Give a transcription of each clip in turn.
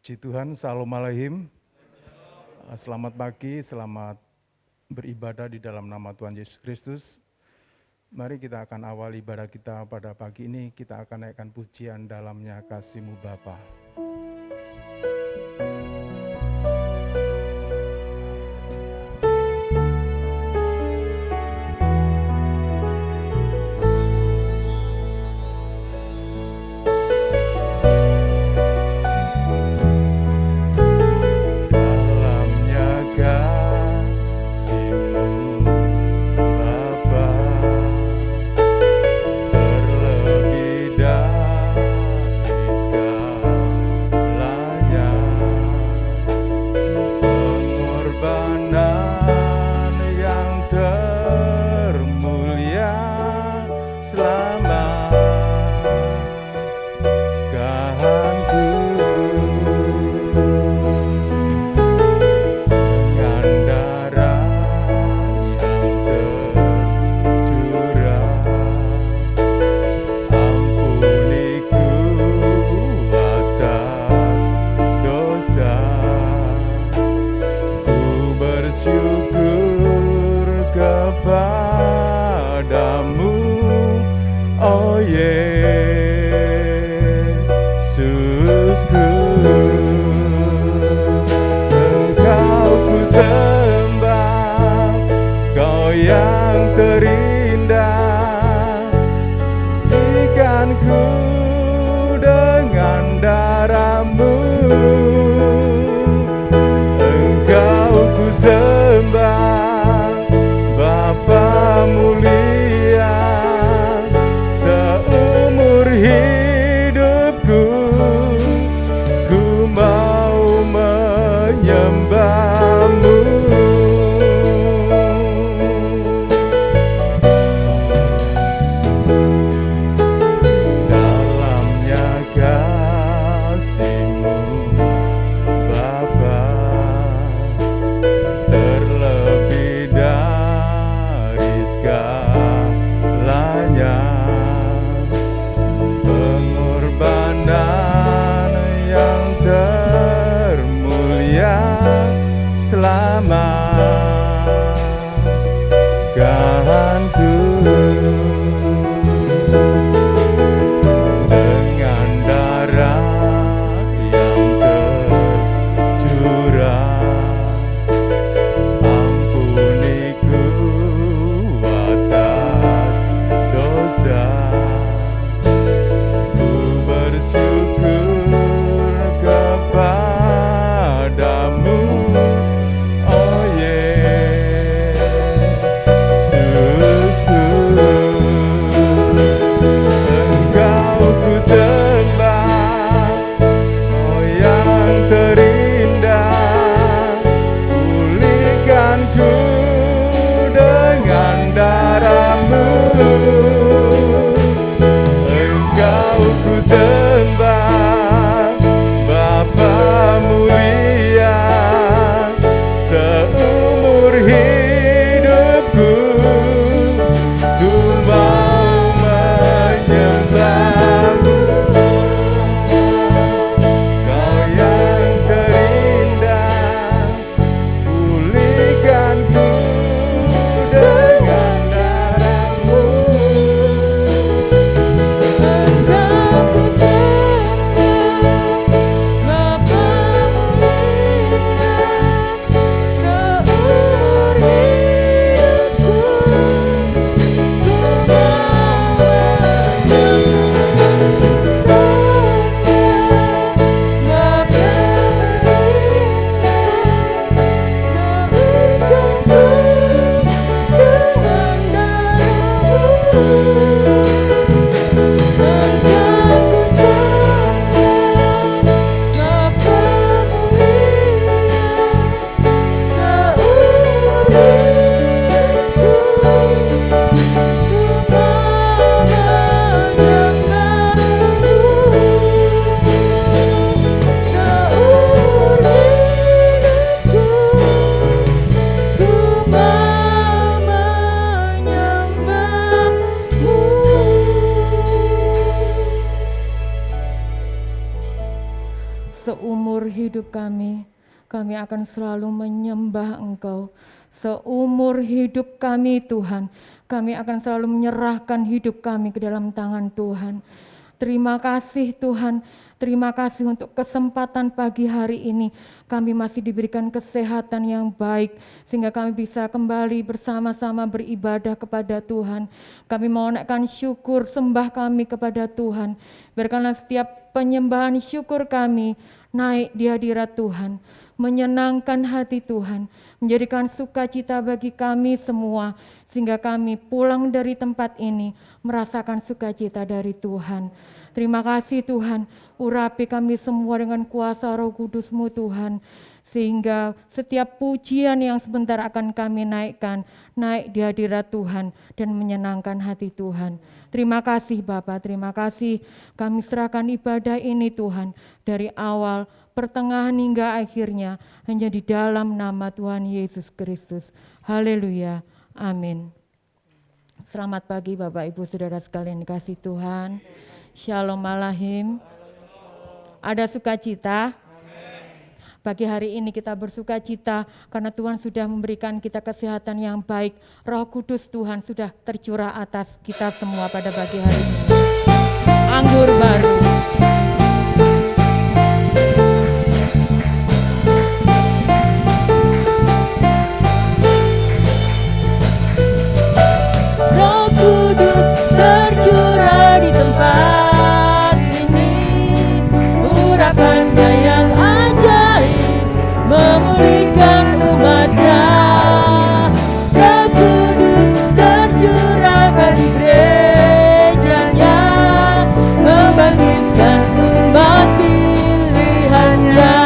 Puji Tuhan, Shalom Aleichem. Selamat pagi, selamat beribadah di dalam nama Tuhan Yesus Kristus. Mari kita akan awal ibadah kita pada pagi ini, kita akan naikkan pujian dalamnya kasih-Mu Bapa. seumur hidup kami akan selalu menyembah Engkau. Seumur hidup kami Tuhan, kami akan selalu menyerahkan hidup kami ke dalam tangan Tuhan. Terima kasih Tuhan, terima kasih untuk kesempatan pagi hari ini. Kami masih diberikan kesehatan yang baik, sehingga kami bisa kembali bersama-sama beribadah kepada Tuhan. Kami mau naikkan syukur sembah kami kepada Tuhan. Biarkanlah setiap penyembahan syukur kami naik di hadirat Tuhan, menyenangkan hati Tuhan, menjadikan sukacita bagi kami semua, sehingga kami pulang dari tempat ini merasakan sukacita dari Tuhan. Terima kasih Tuhan, urapi kami semua dengan kuasa Roh Kudus-Mu Tuhan, sehingga setiap pujian yang sebentar akan kami naikkan, naik di hadirat Tuhan dan menyenangkan hati Tuhan. Terima kasih Bapa, terima kasih kami serahkan ibadah ini Tuhan, dari awal, pertengahan hingga akhirnya, hanya di dalam nama Tuhan Yesus Kristus. Haleluya, amin. Selamat pagi Bapak Ibu Saudara sekalian dikasihi Tuhan. Shalom Alahim. Ada sukacita? Pagi hari ini kita bersukacita karena Tuhan sudah memberikan kita kesehatan yang baik. Roh Kudus Tuhan sudah tercurah atas kita semua pada pagi hari ini. Anggur baru. Roh Kudus tercurah di tempat ini, urapannya yang ajaib memulihkan umatnya. Roh Kudus tercurah bagi gerejanya, membangkitkan umat pilihannya.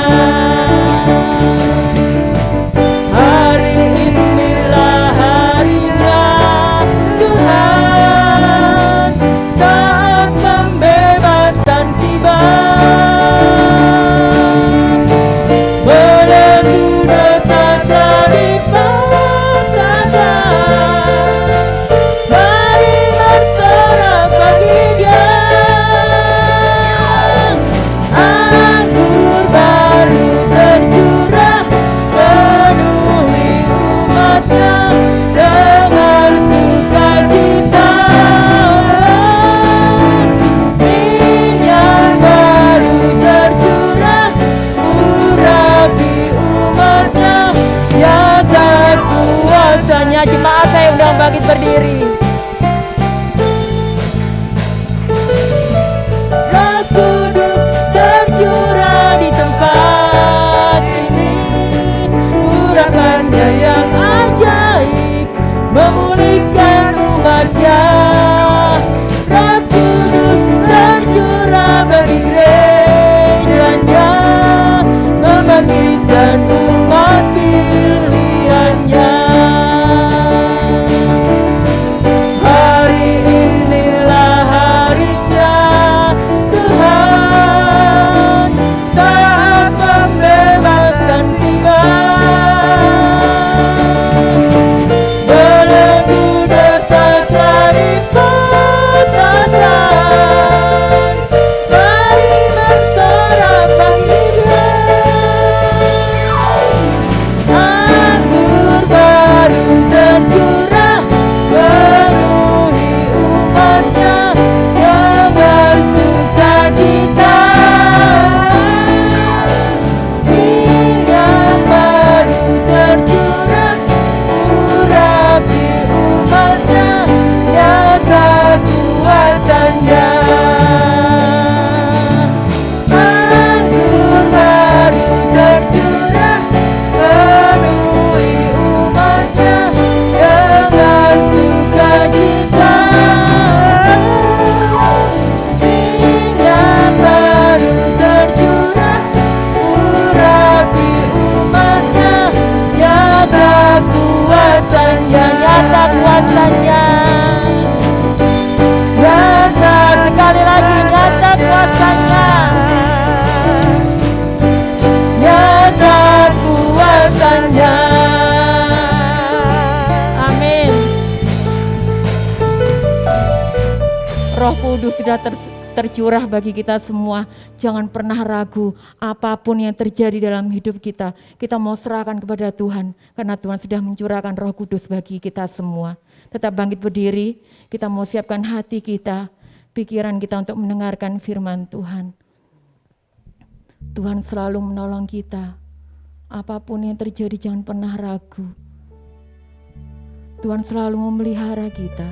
Hari inilah harinya Tuhan, saat pembebasan tiba. Belenggu dekat dari perkataan, mari bersorak bagi Dia. Anggur baru tercurah, penuhi umatnya dengan sukacita. Minyak baru tercurah, urapi umatnya, nyata kuasanya. Jemaat saya undang bangkit berdiri. Roh Kudus tercurah di tempat ini, urapannya yang ajaib memulihkan umatnya. Roh Kudus tercurah bagi gerejanya, membangkitkan umat pilihannya. Hari inilah harinya Tuhan, saat pembebasan tiba. Belenggu dekat dari perkataan, mari bersorak bagi Dia. Anggur baru tercurah, penuhi umatnya dengan sukacita. Minyak baru tercurah, urapi umatnya, nyata kuasanya. Anggur baru tercurah, penuhi umatnya dengan sukacita. Minyak baru tercurah, urapi umatnya, nyata kuasanya. Nyata kuasanya. Nyata, sekali lagi, nyata kuasanya. Nyata kuasanya. Amin. Roh Kudus sudah tercurah bagi kita semua. Jangan pernah ragu apapun yang terjadi dalam hidup kita. Kita mau serahkan kepada Tuhan karena Tuhan sudah mencurahkan Roh Kudus bagi kita semua. Tetap bangkit berdiri, kita mau siapkan hati kita, pikiran kita untuk mendengarkan firman Tuhan. Tuhan selalu menolong kita. Apapun yang terjadi jangan pernah ragu. Tuhan selalu memelihara kita.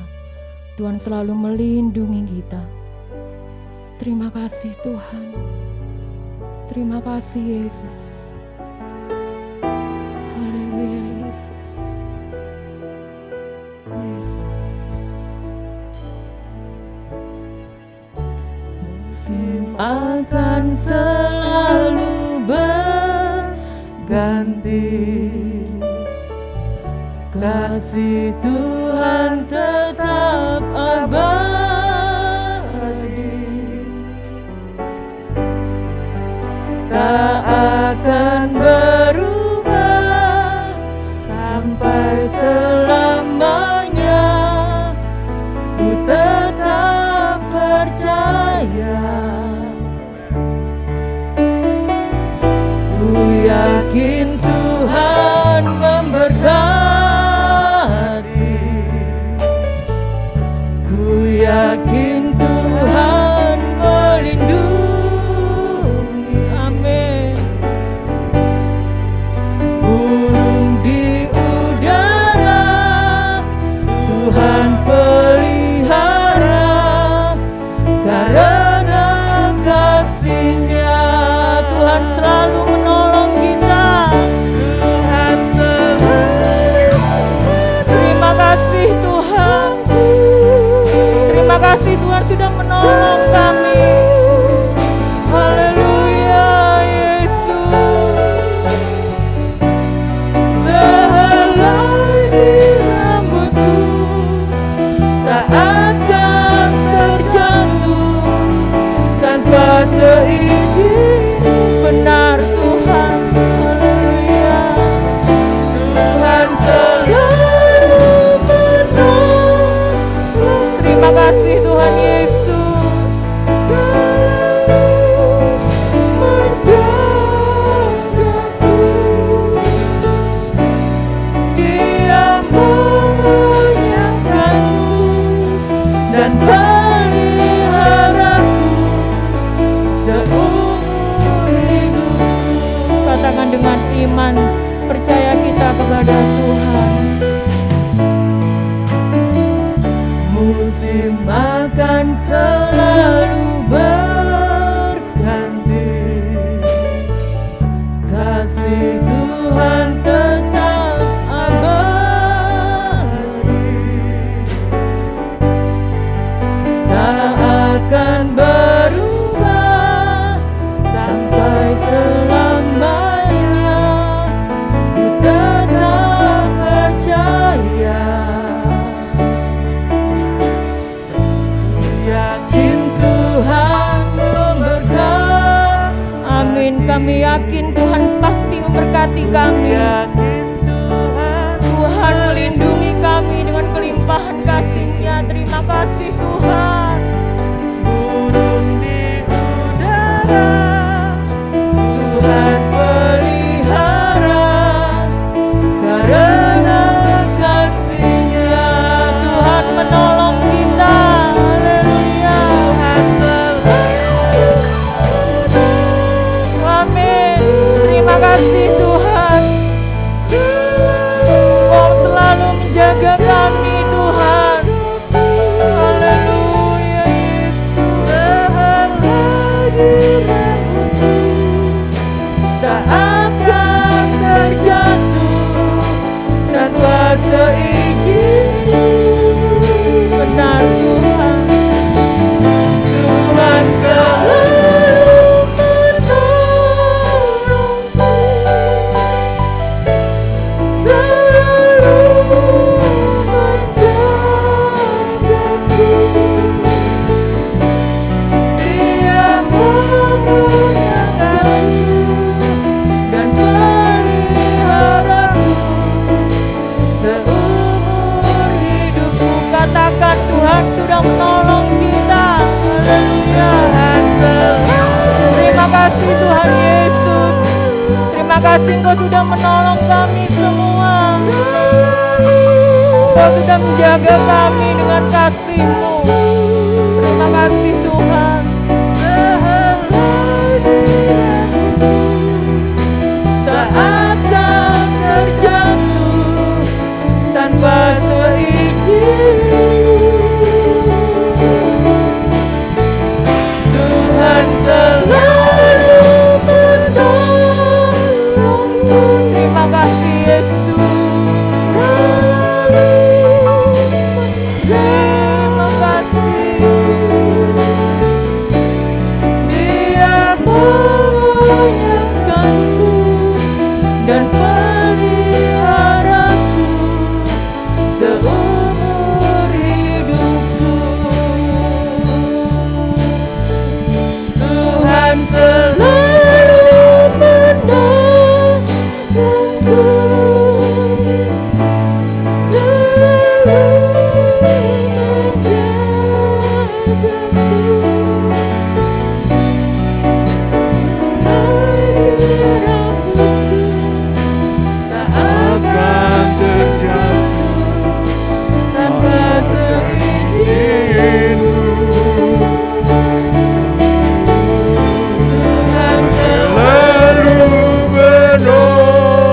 Tuhan selalu melindungi kita. Terima kasih Tuhan. Terima kasih Yesus. Haleluya Yesus. Yesus. Musim akan selalu berganti. Kasih Tuhan tetap abadi, tak akan berubah sampai selamanya. Ku tetap percaya, ku yakin Tuhan memberkati. Yakin Tuhan melindungi, amin. Burung di udara Tuhan pelihara, karena kasih-Nya Tuhan selalu menolong kita. Tuhan selalu. Terima kasih Tuhan. Terima kasih Tuhan sudah menolong kami. Haleluya Yesus. Sehelai rambutku tak akan terjatuh tanpa seizin benar Tuhan. Haleluya. Tuhan selalu menolong. Terima kasih Tuhan Yesus. Menjagaku, Dia mengenyangkanku dan peliharaku seumur hidup. Katakan dengan iman, percaya kita kepada Tuhan. Musim akan selalu berganti, kasih Tuhan tetap abadi, tak akan berubah sampai selamanya. Ku tetap percaya, yakin Tuhan memberkati. Amin. Kami yakin Tuhan pasti memberkati kami. Tuhan melindungi kami dengan kelimpahan kasih-Nya. Terima kasih Tuhan. Burung di udara Tuhan pelihara, karena kasih-Nya Tuhan menolong kita. Terima kasih Tuhan. Kau selalu menjaga kami Tuhan. Haleluya. kasih Tuhan Yesus. Terima kasih Engkau sudah menolong kami semua. Engkau sudah menjaga kami dengan kasih-Mu. Terima kasih Tuhan. Tak akan terjatuh tanpa seizin. Tuhan selalu menolongku. Terima kasih Yesus. Terima kasih. Dia menyayangkanku dan peliharaku seumur hidupku. Tuhan selalu menolongku, tak akan terjatuh tanpa seizin-Mu. Tuhan Selalu menolongku,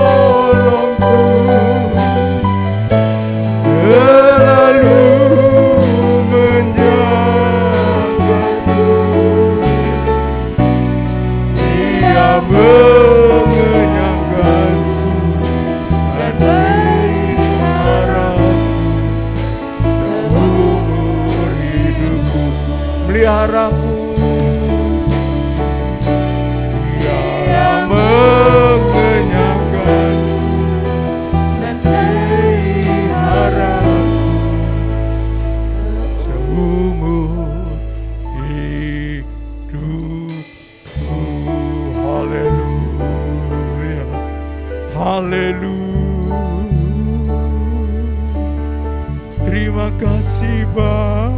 selalu menjagaku. Dia mengenyangkanku dan meliharaku seumur hidupku. Meliharaku. Dia mengenyangkan dan meliharaku seumur hidupku. Haleluya, haleluya. Terima kasih Bapa,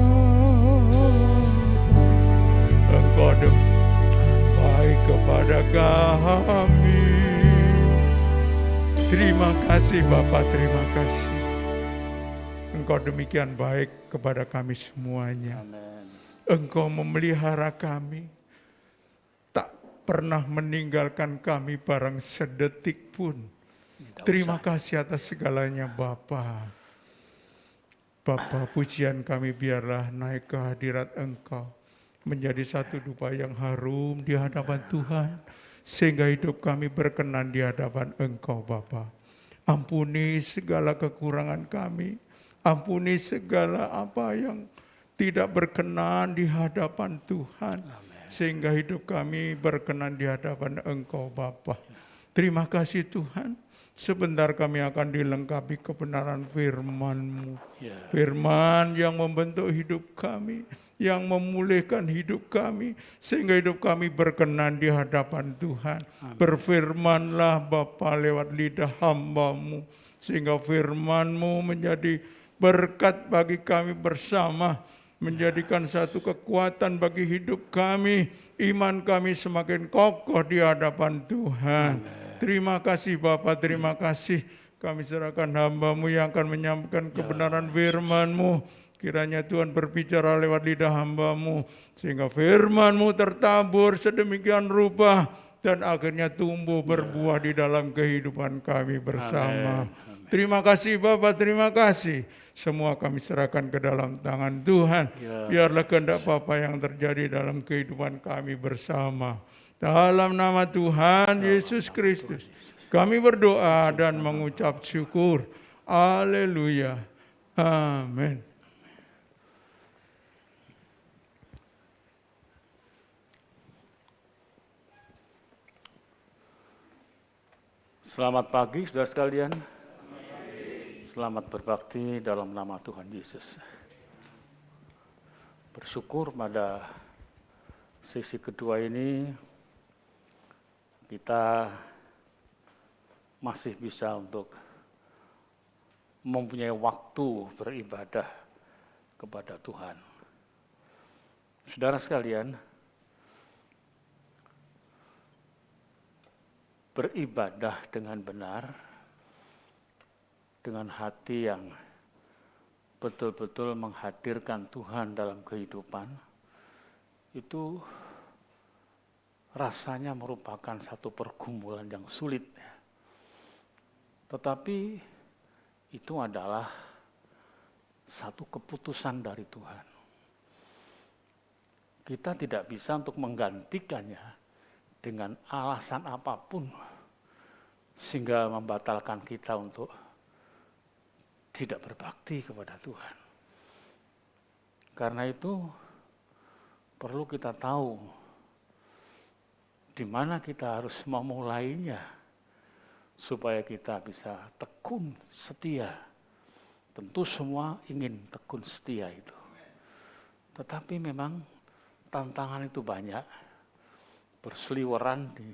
Engkau demikian baik kepada kami. Terima kasih Bapa, terima kasih. Engkau demikian baik kepada kami semuanya. Engkau memelihara kami, tak pernah meninggalkan kami barang sedetik pun. Terima kasih atas segalanya Bapa. Bapa, pujian kami biarlah naik ke hadirat Engkau, menjadi satu dupa yang harum di hadapan Tuhan, sehingga hidup kami berkenan di hadapan Engkau Bapa. Ampuni segala kekurangan kami, ampuni segala apa yang tidak berkenan di hadapan Tuhan, sehingga hidup kami berkenan di hadapan Engkau Bapa. Terima kasih Tuhan. Sebentar kami akan dilengkapi kebenaran firman-Mu. Firman yang membentuk hidup kami, yang memulihkan hidup kami, sehingga hidup kami berkenan di hadapan Tuhan. Berfirmanlah Bapa lewat lidah hamba-Mu, sehingga firman-Mu menjadi berkat bagi kami bersama, menjadikan satu kekuatan bagi hidup kami, iman kami semakin kokoh di hadapan Tuhan. Terima kasih Bapa, terima kasih. Kami serahkan hamba-Mu yang akan menyampaikan kebenaran firman-Mu. Kiranya Tuhan berbicara lewat lidah hamba-Mu, sehingga firman-Mu tertabur sedemikian rupa, dan akhirnya tumbuh berbuah di dalam kehidupan kami bersama. Terima kasih Bapa, terima kasih. Semua kami serahkan ke dalam tangan Tuhan. Biarlah kehendak Bapa yang terjadi dalam kehidupan kami bersama. Dalam nama Tuhan Yesus Kristus, kami berdoa dan mengucap syukur. Haleluya. Amin. Selamat pagi saudara sekalian. Selamat berbakti dalam nama Tuhan Yesus. Bersyukur pada sesi kedua ini kita masih bisa untuk mempunyai waktu beribadah kepada Tuhan. Saudara sekalian, beribadah dengan benar, dengan hati yang betul-betul menghadirkan Tuhan dalam kehidupan, itu rasanya merupakan satu pergumulan yang sulit. Tetapi itu adalah satu keputusan dari Tuhan. Kita tidak bisa untuk menggantikannya dengan alasan apapun sehingga membatalkan kita untuk tidak berbakti kepada Tuhan. Karena itu perlu kita tahu di mana kita harus memulainya supaya kita bisa tekun setia. Tentu semua ingin tekun setia itu. Tetapi memang tantangan itu banyak, berseliweran di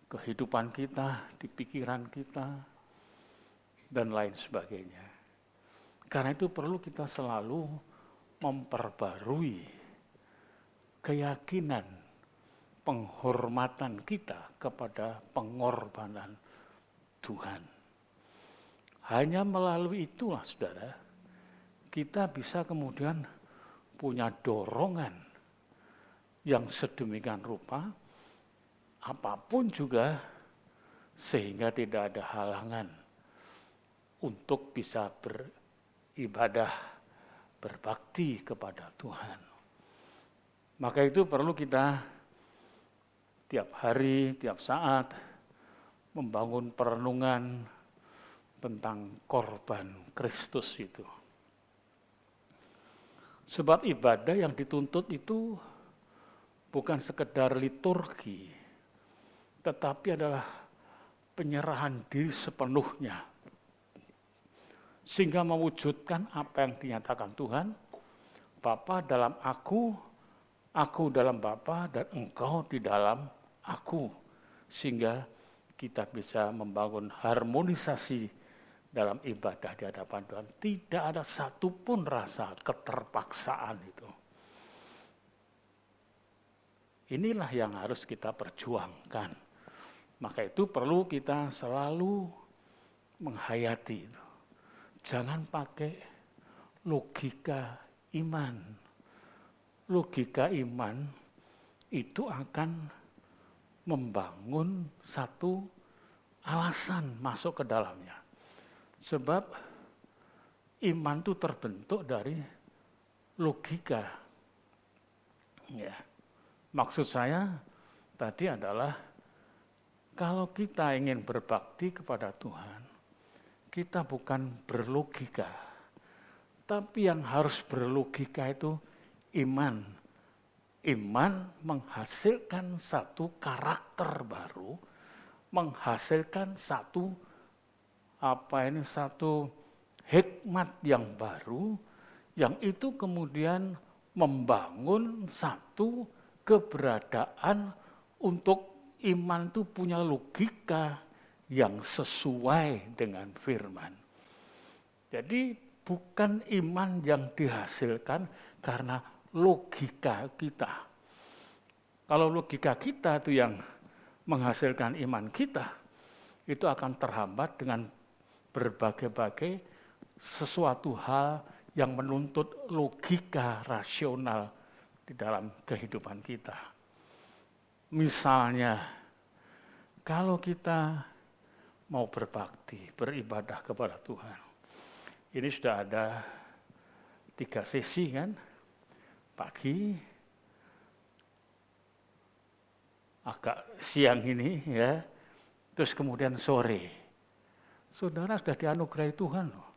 kehidupan kita, di pikiran kita, dan lain sebagainya. Karena itu perlu kita selalu memperbarui keyakinan, penghormatan kita kepada pengorbanan Tuhan. Hanya melalui itulah, saudara, kita bisa kemudian punya dorongan yang sedemikian rupa, apapun juga, sehingga tidak ada halangan untuk bisa beribadah, berbakti kepada Tuhan. Maka itu perlu kita tiap hari, tiap saat membangun perenungan tentang korban Kristus itu. Sebab ibadah yang dituntut itu bukan sekedar liturgi, tetapi adalah penyerahan diri sepenuhnya, sehingga mewujudkan apa yang dinyatakan Tuhan, Bapa dalam aku dalam Bapa, dan engkau di dalam aku, sehingga kita bisa membangun harmonisasi dalam ibadah di hadapan Tuhan. Tidak ada satupun rasa keterpaksaan itu. Inilah yang harus kita perjuangkan. Maka itu perlu kita selalu menghayati itu. Jangan pakai logika iman. Logika iman itu akan membangun satu alasan masuk ke dalamnya. Sebab iman itu terbentuk dari logika. Ya. Maksud saya tadi adalah kalau kita ingin berbakti kepada Tuhan, kita bukan berlogika, tapi yang harus berlogika itu iman. Iman menghasilkan satu karakter baru, menghasilkan satu hikmat yang baru, yang itu kemudian membangun satu keberadaan untuk iman itu punya logika yang sesuai dengan firman. Jadi bukan iman yang dihasilkan karena logika kita. Kalau logika kita itu yang menghasilkan iman kita, itu akan terhambat dengan berbagai-bagai sesuatu hal yang menuntut logika rasional di dalam kehidupan kita. Misalnya, kalau kita mau berbakti, beribadah kepada Tuhan, ini sudah ada 3 sesi kan, pagi, agak siang ini ya, terus kemudian sore. Saudara sudah dianugerahi Tuhan loh.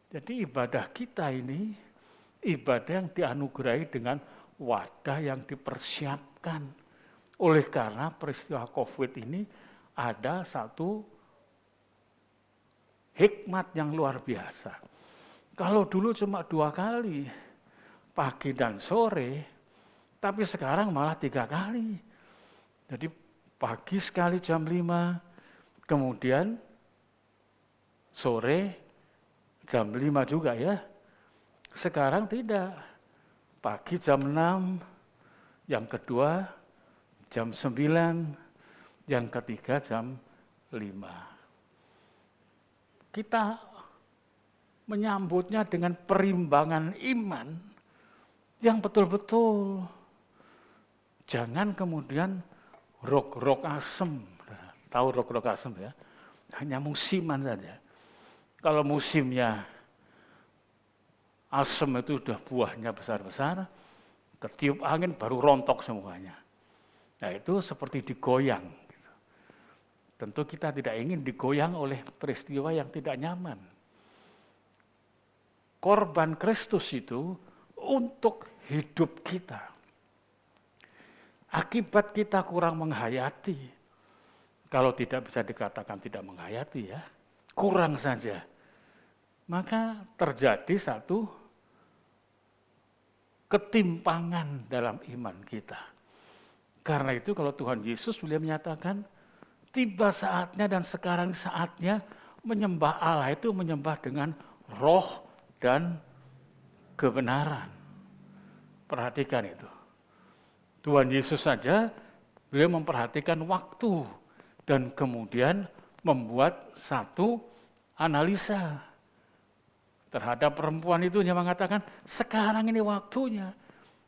Jadi ibadah kita ini, ibadah yang dianugerahi dengan wadah yang dipersiapkan. Oleh karena peristiwa COVID ini ada satu hikmat yang luar biasa. Kalau dulu cuma 2 kali, pagi dan sore, tapi sekarang malah 3 kali. Jadi pagi sekali jam 5, kemudian sore jam 5 juga ya. Sekarang tidak. Pagi jam 6, yang kedua jam 9, yang ketiga jam 5. Kita menyambutnya dengan perimbangan iman yang betul-betul. Jangan kemudian rok-rok asem. Tahu rok-rok asem ya? Hanya musiman saja. Kalau musimnya asem itu sudah buahnya besar-besar, ketiup angin baru rontok semuanya. Nah itu seperti digoyang. Tentu kita tidak ingin digoyang oleh peristiwa yang tidak nyaman. Korban Kristus itu untuk hidup kita. Akibat kita kurang menghayati, kalau tidak bisa dikatakan tidak menghayati ya, kurang saja. Maka terjadi satu ketimpangan dalam iman kita. Karena itu kalau Tuhan Yesus beliau menyatakan, tiba saatnya dan sekarang saatnya menyembah Allah itu menyembah dengan roh dan kebenaran. Perhatikan itu. Tuhan Yesus saja beliau memperhatikan waktu dan kemudian membuat satu analisa terhadap perempuan itu. Dia mengatakan sekarang ini waktunya.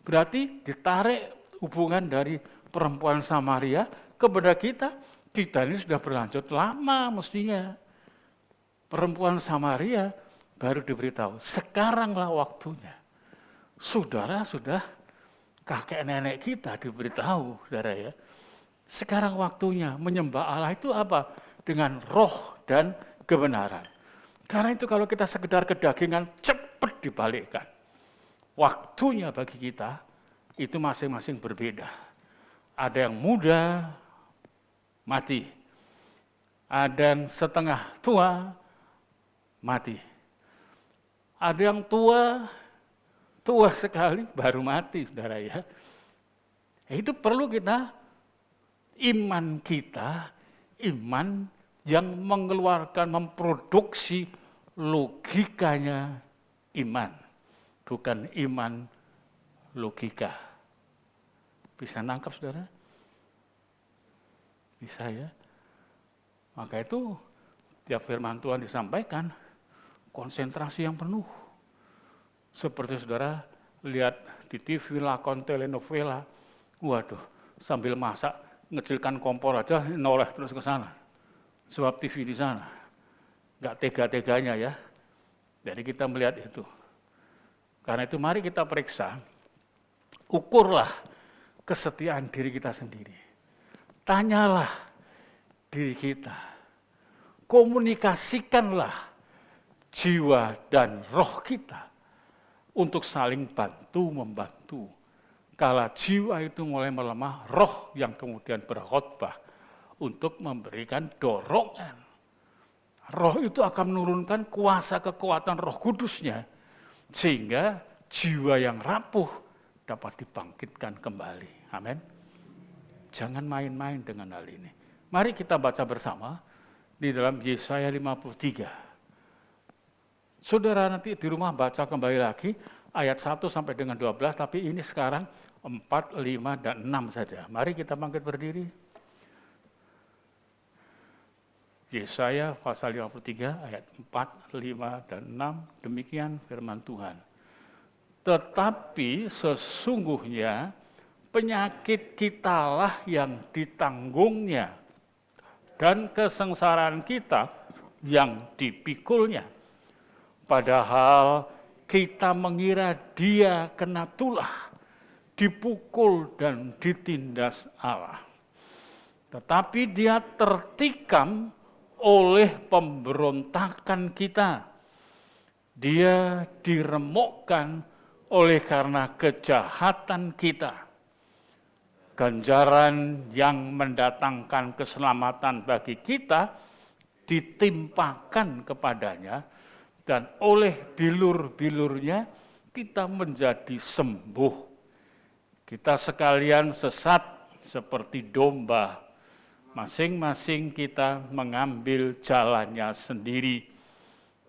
Berarti ditarik hubungan dari perempuan Samaria kepada kita. Kita ini sudah berlanjut lama mestinya. Perempuan Samaria baru diberitahu, sekaranglah waktunya. Saudara sudah kakek nenek kita diberitahu, saudara ya. Sekarang waktunya menyembah Allah itu apa? Dengan roh dan kebenaran. Karena itu kalau kita sekedar kedagingan, cepat dibalikkan. Waktunya bagi kita itu masing-masing berbeda. Ada yang muda, mati. Ada yang setengah tua, mati. Ada yang tua sekali baru mati, saudara ya. Itu perlu kita, iman kita, iman yang mengeluarkan, memproduksi logikanya iman. Bukan iman logika. Bisa nangkap saudara? Bisa ya. Maka itu tiap firman Tuhan disampaikan, konsentrasi yang penuh. Seperti saudara lihat di TV lakon telenovela, waduh sambil masak ngecilkan kompor aja noleh terus ke sana. Sebab TV di sana, nggak tega-teganya ya. Jadi kita melihat itu. Karena itu mari kita periksa, ukurlah kesetiaan diri kita sendiri. Tanyalah diri kita, komunikasikanlah jiwa dan roh kita untuk saling bantu-membantu. Kala jiwa itu mulai melemah, roh yang kemudian berkhotbah untuk memberikan dorongan. Roh itu akan menurunkan kuasa kekuatan Roh Kudusnya, sehingga jiwa yang rapuh dapat dibangkitkan kembali. Amin. Jangan main-main dengan hal ini. Mari kita baca bersama di dalam Yesaya 53. Saudara nanti di rumah baca kembali lagi ayat 1 sampai dengan 12, tapi ini sekarang 4, 5, dan 6 saja. Mari kita bangkit berdiri. Yesaya pasal 53 ayat 4, 5, dan 6, demikian firman Tuhan. Tetapi sesungguhnya penyakit kitalah yang ditanggungnya, dan kesengsaraan kita yang dipikulnya. Padahal kita mengira dia kena tulah, dipukul dan ditindas Allah. Tetapi dia tertikam oleh pemberontakan kita. Dia diremukkan oleh karena kejahatan kita. Ganjaran yang mendatangkan keselamatan bagi kita ditimpakan kepadanya, dan oleh bilur-bilurnya kita menjadi sembuh. Kita sekalian sesat seperti domba, masing-masing kita mengambil jalannya sendiri.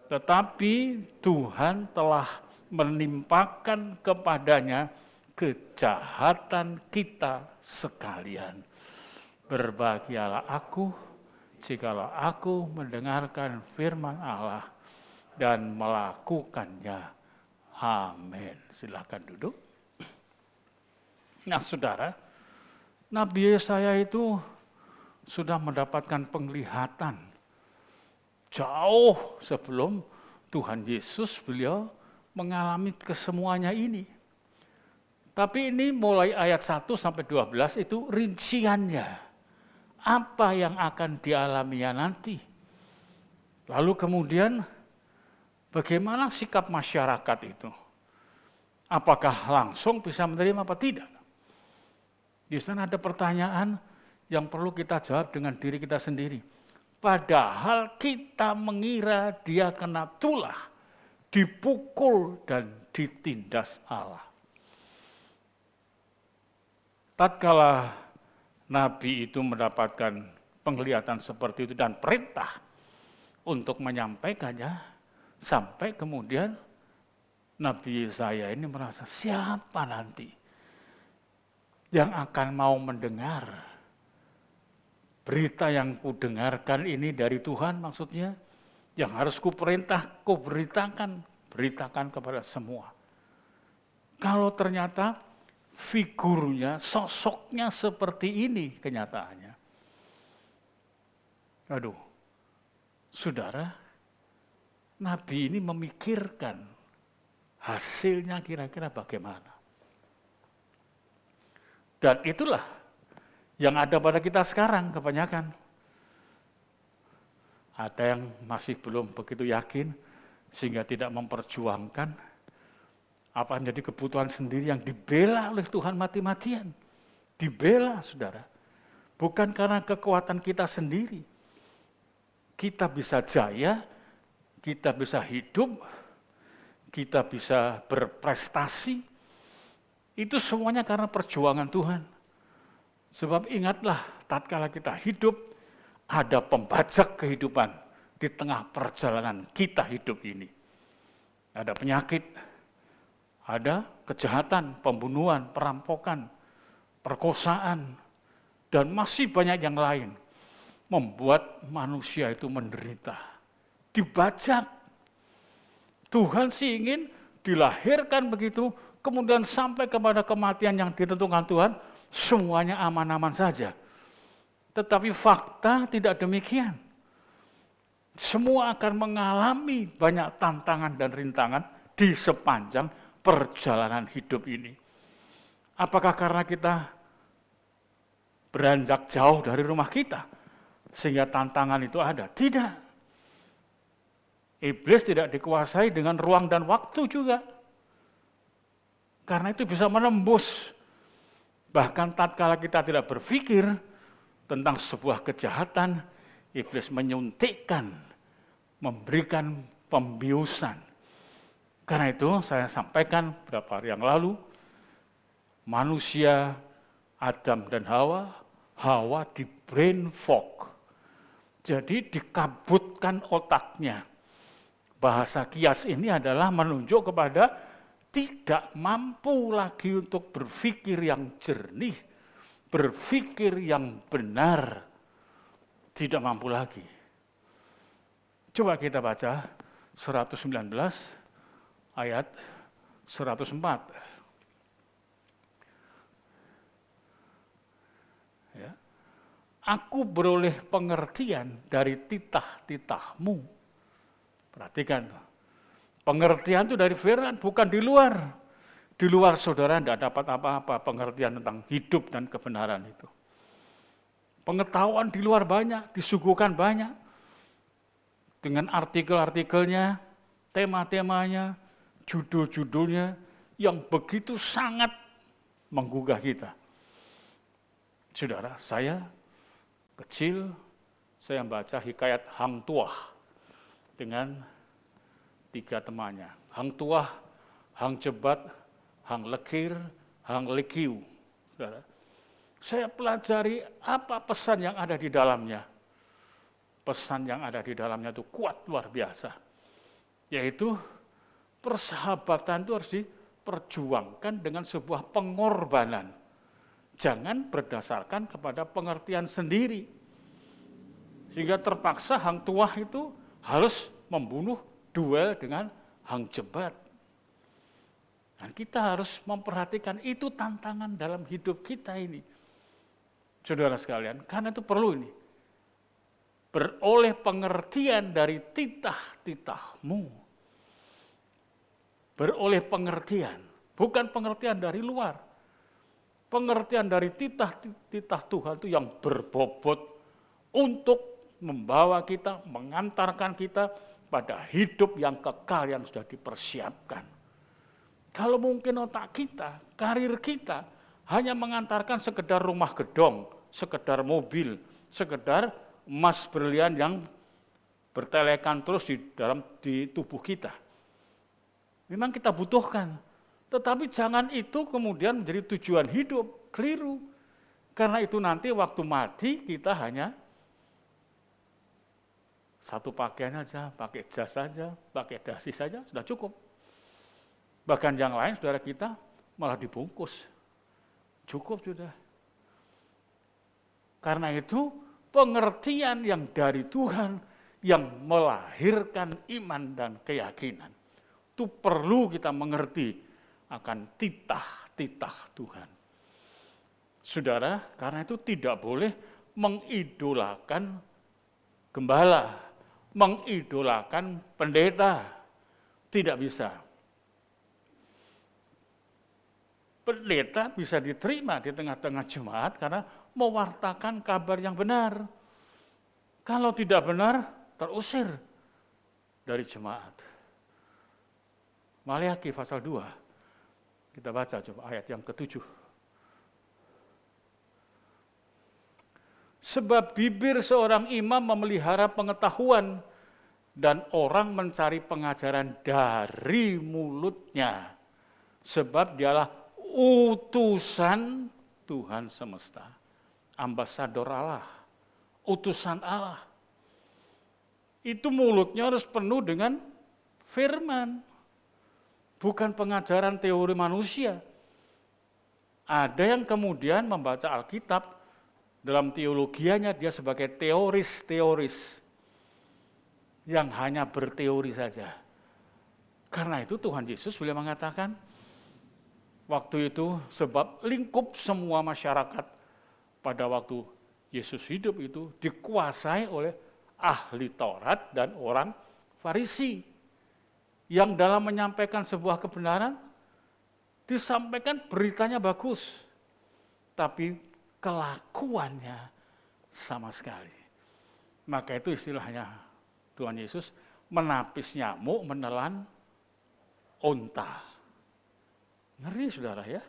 Tetapi Tuhan telah menimpakan kepadanya kejahatan kita sekalian. Berbahagialah aku jikalau aku mendengarkan firman Allah dan melakukannya. Amin. Silakan duduk. Nah, saudara, Nabi Yesaya itu sudah mendapatkan penglihatan jauh sebelum Tuhan Yesus beliau mengalami kesemuanya ini. Tapi ini mulai ayat 1 sampai 12 itu rinciannya. Apa yang akan dialaminya nanti. Lalu kemudian bagaimana sikap masyarakat itu? Apakah langsung bisa menerima apa tidak? Di sana ada pertanyaan yang perlu kita jawab dengan diri kita sendiri. Padahal kita mengira dia kena tulah, dipukul dan ditindas Allah. Tatkala Nabi itu mendapatkan penglihatan seperti itu dan perintah untuk menyampaikannya, sampai kemudian Nabi Yesaya ini merasa siapa nanti yang akan mau mendengar berita yang kudengarkan ini dari Tuhan, maksudnya yang harus kuberitakan kepada semua. Kalau ternyata figurnya, sosoknya seperti ini kenyataannya. Aduh, saudara, Nabi ini memikirkan hasilnya kira-kira bagaimana. Dan itulah yang ada pada kita sekarang kebanyakan. Ada yang masih belum begitu yakin sehingga tidak memperjuangkan apa yang menjadi kebutuhan sendiri yang dibela oleh Tuhan mati-matian. Dibela, saudara. Bukan karena kekuatan kita sendiri. Kita bisa jaya, kita bisa hidup, kita bisa berprestasi. Itu semuanya karena perjuangan Tuhan. Sebab ingatlah, tatkala kita hidup, ada pembajak kehidupan di tengah perjalanan kita hidup ini. Ada penyakit, ada kejahatan, pembunuhan, perampokan, perkosaan, dan masih banyak yang lain. Membuat manusia itu menderita. Dibajak. Tuhan sih ingin dilahirkan begitu, kemudian sampai kepada kematian yang ditentukan Tuhan, semuanya aman-aman saja. Tetapi fakta tidak demikian. Semua akan mengalami banyak tantangan dan rintangan di sepanjang perjalanan hidup ini. Apakah karena kita beranjak jauh dari rumah kita, sehingga tantangan itu ada? Tidak. Iblis tidak dikuasai dengan ruang dan waktu juga. Karena itu bisa menembus. Bahkan tatkala kita tidak berpikir tentang sebuah kejahatan, iblis menyuntikkan, memberikan pembiusan. Karena itu saya sampaikan beberapa hari yang lalu, manusia, Adam dan Hawa di brain fog. Jadi dikabutkan otaknya. Bahasa kias ini adalah menunjuk kepada tidak mampu lagi untuk berpikir yang jernih, berpikir yang benar, tidak mampu lagi. Coba kita baca 119 ayat 104. Ya. Aku beroleh pengertian dari titah-titahmu. Perhatikan, pengertian itu dari firman, bukan di luar. Di luar saudara tidak dapat apa-apa pengertian tentang hidup dan kebenaran itu. Pengetahuan di luar banyak, disuguhkan banyak. Dengan artikel-artikelnya, tema-temanya, judul-judulnya, yang begitu sangat menggugah kita. Saudara, saya kecil, saya membaca hikayat Hang Tuah dengan 3 temannya. Hang Tuah, Hang Jebat, Hang Lekir, Hang Lekiu. Saudara, saya pelajari apa pesan yang ada di dalamnya. Pesan yang ada di dalamnya itu kuat luar biasa. Yaitu persahabatan itu harus diperjuangkan dengan sebuah pengorbanan. Jangan berdasarkan kepada pengertian sendiri. Sehingga terpaksa hang tuah itu harus membunuh, duel dengan hang jebat. Dan kita harus memperhatikan itu tantangan dalam hidup kita ini. Saudara sekalian, karena itu perlu ini. Beroleh pengertian dari titah-titahmu. Beroleh pengertian, bukan pengertian dari luar. Pengertian dari titah-titah Tuhan itu yang berbobot untuk membawa kita, mengantarkan kita pada hidup yang kekal yang sudah dipersiapkan. Kalau mungkin otak kita, karir kita, hanya mengantarkan sekedar rumah gedong, sekedar mobil, sekedar emas berlian yang bertelekan terus di tubuh kita. Memang kita butuhkan, tetapi jangan itu kemudian menjadi tujuan hidup, keliru. Karena itu nanti waktu mati kita hanya satu pakaian saja, pakai jas saja, pakai dasi saja, sudah cukup. Bahkan yang lain, saudara kita, malah dibungkus. Cukup sudah. Karena itu, pengertian yang dari Tuhan, yang melahirkan iman dan keyakinan. Itu perlu kita mengerti akan titah-titah Tuhan. Saudara, karena itu tidak boleh mengidolakan gembala, mengidolakan pendeta. Tidak bisa. Pendeta bisa diterima di tengah-tengah jemaat karena mewartakan kabar yang benar. Kalau tidak benar, terusir dari jemaat. Maleakhi pasal 2. Kita baca coba ayat yang ke-7. Sebab bibir seorang imam memelihara pengetahuan dan orang mencari pengajaran dari mulutnya. Sebab dialah utusan Tuhan semesta, ambasador Allah, utusan Allah. Itu mulutnya harus penuh dengan firman, bukan pengajaran teori manusia. Ada yang kemudian membaca Alkitab, dalam teologianya dia sebagai teoris yang hanya berteori saja. Karena itu Tuhan Yesus beliau mengatakan, waktu itu sebab lingkup semua masyarakat pada waktu Yesus hidup itu dikuasai oleh ahli Taurat dan orang Farisi. Yang dalam menyampaikan sebuah kebenaran, disampaikan beritanya bagus, tapi kelakuannya sama sekali. Maka itu istilahnya Tuhan Yesus menapis nyamuk, menelan unta. Ngeri saudara ya.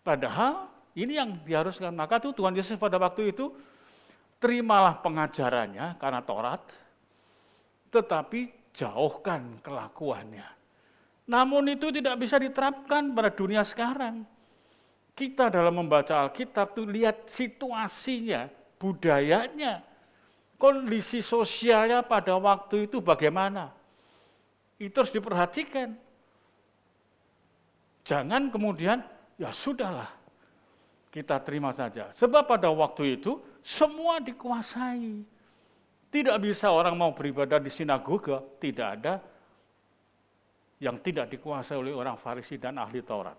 Padahal ini yang diharuskan. Maka tuh Tuhan Yesus pada waktu itu terimalah pengajarannya karena Taurat, tetapi jauhkan kelakuannya. Namun itu tidak bisa diterapkan pada dunia sekarang. Kita dalam membaca Alkitab tuh lihat situasinya, budayanya, kondisi sosialnya pada waktu itu bagaimana. Itu harus diperhatikan. Jangan kemudian, ya sudahlah, kita terima saja. Sebab pada waktu itu, semua dikuasai. Tidak bisa orang mau beribadah di sinagoga, tidak ada yang tidak dikuasai oleh orang Farisi dan ahli Taurat.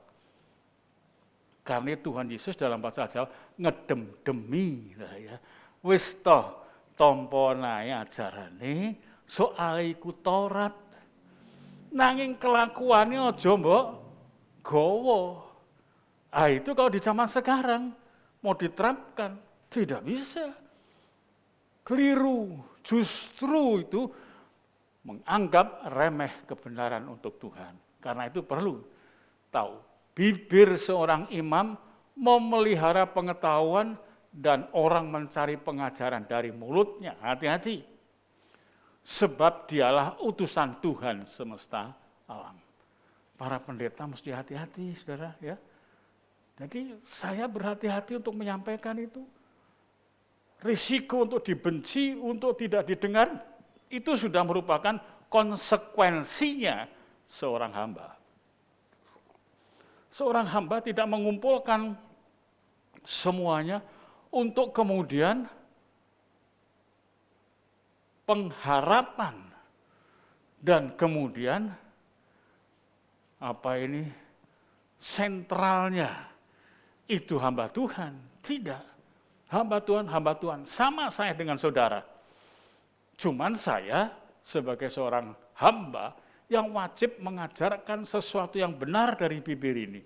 Karena Tuhan Yesus dalam bahasa Jawa, ngedem-demi. Ya. Wis toh, tompo nae ajarane, soal iku Taurat. Nanging kelakuannya aja mbok gowo. Itu kalau di zaman sekarang mau diterapkan tidak bisa. Keliru. Justru itu menganggap remeh kebenaran untuk Tuhan. Karena itu perlu tahu. Bibir seorang imam memelihara pengetahuan dan orang mencari pengajaran dari mulutnya. Hati-hati. Sebab dialah utusan Tuhan semesta alam. Para pendeta mesti hati-hati, saudara. Ya. Jadi saya berhati-hati untuk menyampaikan itu. Risiko untuk dibenci, untuk tidak didengar, itu sudah merupakan konsekuensinya seorang hamba. Seorang hamba tidak mengumpulkan semuanya untuk kemudian pengharapan dan kemudian sentralnya itu hamba Tuhan. Tidak. Hamba Tuhan. Sama saya dengan saudara. Cuman saya sebagai seorang hamba yang wajib mengajarkan sesuatu yang benar dari bibir ini.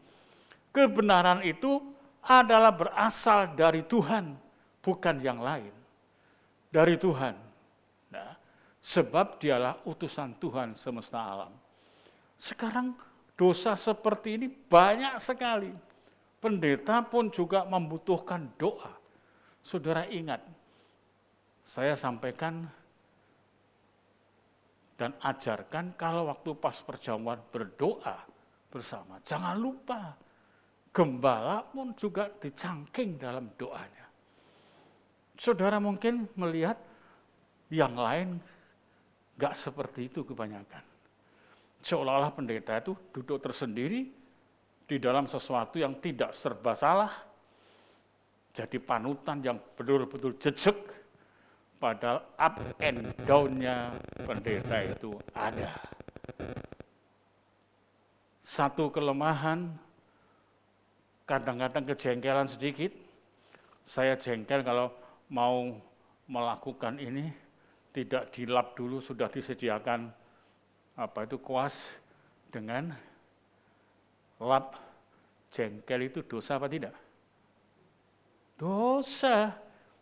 Kebenaran itu adalah berasal dari Tuhan, bukan yang lain. Dari Tuhan. Nah, sebab dialah utusan Tuhan semesta alam. Sekarang dosa seperti ini banyak sekali. Pendeta pun juga membutuhkan doa. Saudara ingat, saya sampaikan dan ajarkan kalau waktu pas perjamuan berdoa bersama. Jangan lupa, gembala pun juga dicangking dalam doanya. Saudara mungkin melihat yang lain gak seperti itu kebanyakan. Seolah-olah pendeta itu duduk tersendiri di dalam sesuatu yang tidak serba salah, jadi panutan yang betul-betul jejek, padahal up and down-nya pendeta itu ada. Satu kelemahan, kadang-kadang kejengkelan sedikit. Saya jengkel kalau mau melakukan ini, tidak dilap dulu, sudah disediakan kuas dengan lap. Jengkel itu dosa apa tidak? Dosa.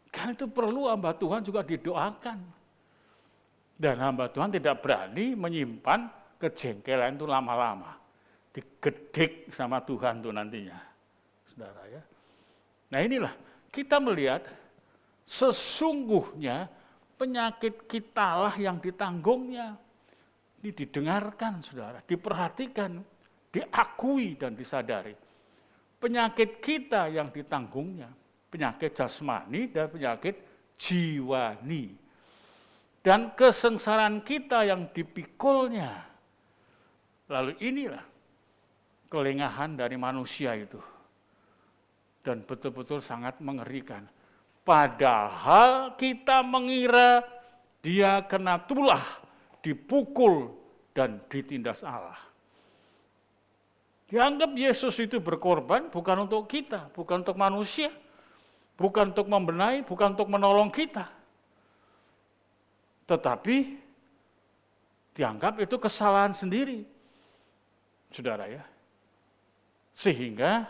Kan itu perlu hamba Tuhan juga didoakan. Dan hamba Tuhan tidak berani menyimpan kejengkelan itu lama-lama. Digedik sama Tuhan tuh nantinya. Saudara ya. Nah inilah, kita melihat sesungguhnya penyakit kitalah yang ditanggungnya. Ini didengarkan saudara, diperhatikan, diakui dan disadari. Penyakit kita yang ditanggungnya, penyakit jasmani dan penyakit jiwani. Dan kesengsaraan kita yang dipikulnya. Lalu inilah kelengahan dari manusia itu. Dan betul-betul sangat mengerikan. Padahal kita mengira dia kena tulah, dipukul, dan ditindas Allah. Dianggap Yesus itu berkorban bukan untuk kita, bukan untuk manusia, bukan untuk membenahi, bukan untuk menolong kita. Tetapi dianggap itu kesalahan sendiri. Saudara ya. Sehingga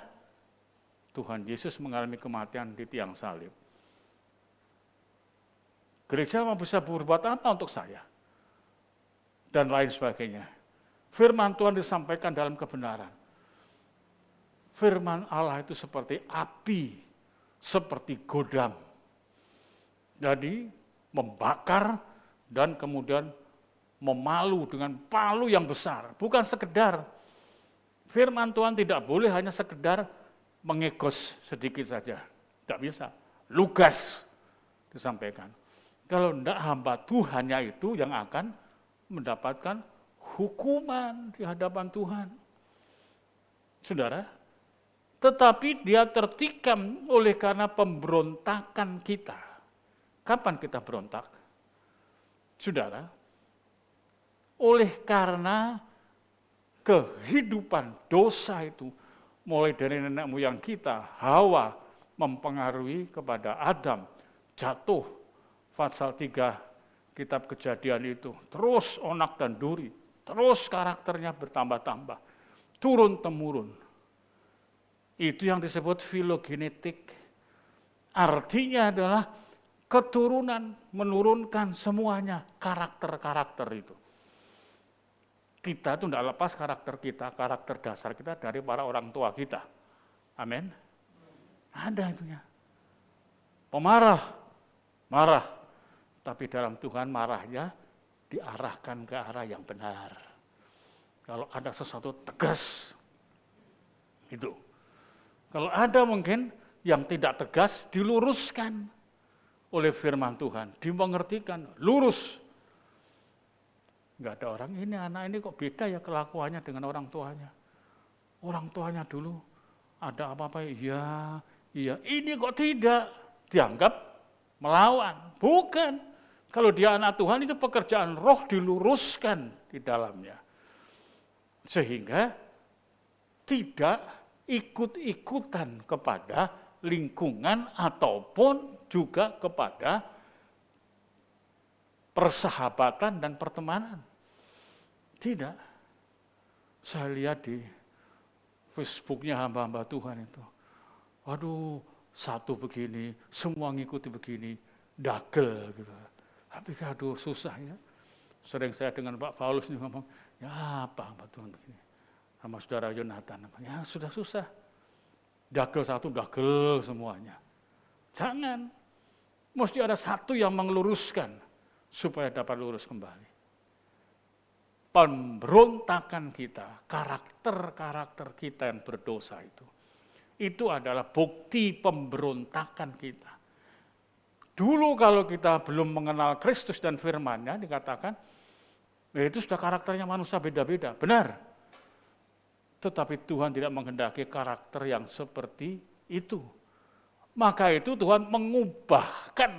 Tuhan Yesus mengalami kematian di tiang salib. Gereja mau bisa berbuat apa untuk saya? Dan lain sebagainya. Firman Tuhan disampaikan dalam kebenaran. Firman Allah itu seperti api, seperti godam. Jadi membakar dan kemudian memalu dengan palu yang besar. Bukan sekedar firman Tuhan tidak boleh hanya sekedar mengegos sedikit saja. Tidak bisa. Lugas disampaikan. Kalau tidak, hamba Tuhannya itu yang akan mendapatkan hukuman di hadapan Tuhan. Saudara, tetapi dia tertikam oleh karena pemberontakan kita. Kapan kita berontak? Saudara, oleh karena kehidupan dosa itu, mulai dari nenek moyang kita, Hawa, mempengaruhi kepada Adam, jatuh, Fatsal 3, kitab Kejadian itu, terus onak dan duri, terus karakternya bertambah-tambah, turun-temurun. Itu yang disebut filogenetik. Artinya adalah keturunan menurunkan semuanya, karakter-karakter itu. Kita itu tidak lepas karakter kita, karakter dasar kita dari para orang tua kita. Amin. Ada itunya. Pemarah, marah. Tapi dalam Tuhan marahnya diarahkan ke arah yang benar. Kalau ada sesuatu tegas, itu. Kalau ada mungkin yang tidak tegas, diluruskan oleh firman Tuhan. Dimengertikan, lurus. Enggak ada orang, ini anak ini kok beda ya kelakuannya dengan orang tuanya. Orang tuanya dulu ada apa-apa, ya Iya, ini kok tidak dianggap melawan. Bukan. Kalau dia anak Tuhan itu pekerjaan roh diluruskan di dalamnya. Sehingga tidak ikut-ikutan kepada lingkungan ataupun juga kepada persahabatan dan pertemanan. Tidak. Saya lihat di Facebooknya hamba-hamba Tuhan itu. Aduh, satu begini, semua ngikuti begini, dagel gitu. Tapi aduh susah ya. Sering saya dengan Pak Paulus nih ngomong, ya apa hamba Tuhan begini. Sama saudara Yonatan, ya sudah susah. Dagel satu, dagel semuanya. Jangan. Mesti ada satu yang mengeluruskan supaya dapat lurus kembali. Pemberontakan kita, karakter-karakter kita yang berdosa itu adalah bukti pemberontakan kita. Dulu kalau kita belum mengenal Kristus dan firman-Nya dikatakan, itu sudah karakternya manusia beda-beda. Benar. Tetapi Tuhan tidak menghendaki karakter yang seperti itu. Maka itu Tuhan mengubahkan,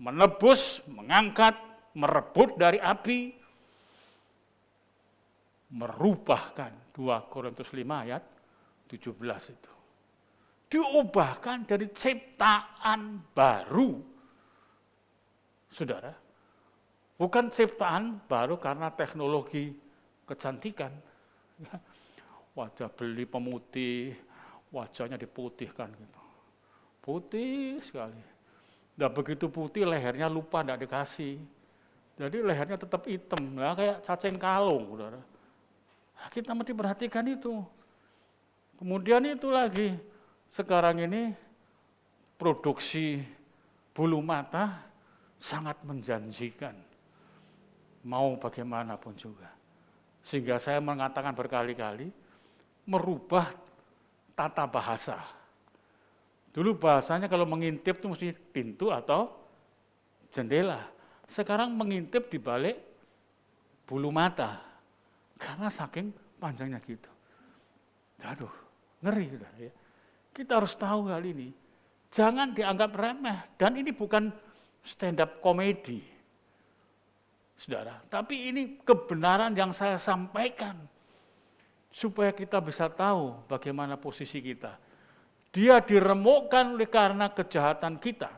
menebus, mengangkat, merebut dari api, merubahkan. 2 Korintus 5 ayat 17 itu. Diubahkan dari ciptaan baru. Saudara, bukan ciptaan baru karena teknologi kecantikan. Wajah beli pemutih, wajahnya diputihkan gitu. Putih sekali. Dan begitu putih lehernya lupa tidak dikasih. Jadi lehernya tetap hitam, ya, kayak cacing kalung. Saudara. Nah, kita mesti perhatikan itu. Kemudian itu lagi, sekarang ini produksi bulu mata sangat menjanjikan. Mau bagaimanapun juga. Sehingga saya mengatakan berkali-kali, merubah tata bahasa. Dulu bahasanya kalau mengintip itu mesti pintu atau jendela. Sekarang mengintip di balik bulu mata. Karena saking panjangnya gitu. Aduh, ngeri sudah ya. Kita harus tahu hal ini. Jangan dianggap remeh. Dan ini bukan stand up komedi. Saudara, tapi ini kebenaran yang saya sampaikan. Supaya kita bisa tahu bagaimana posisi kita. Dia diremukkan oleh karena kejahatan kita.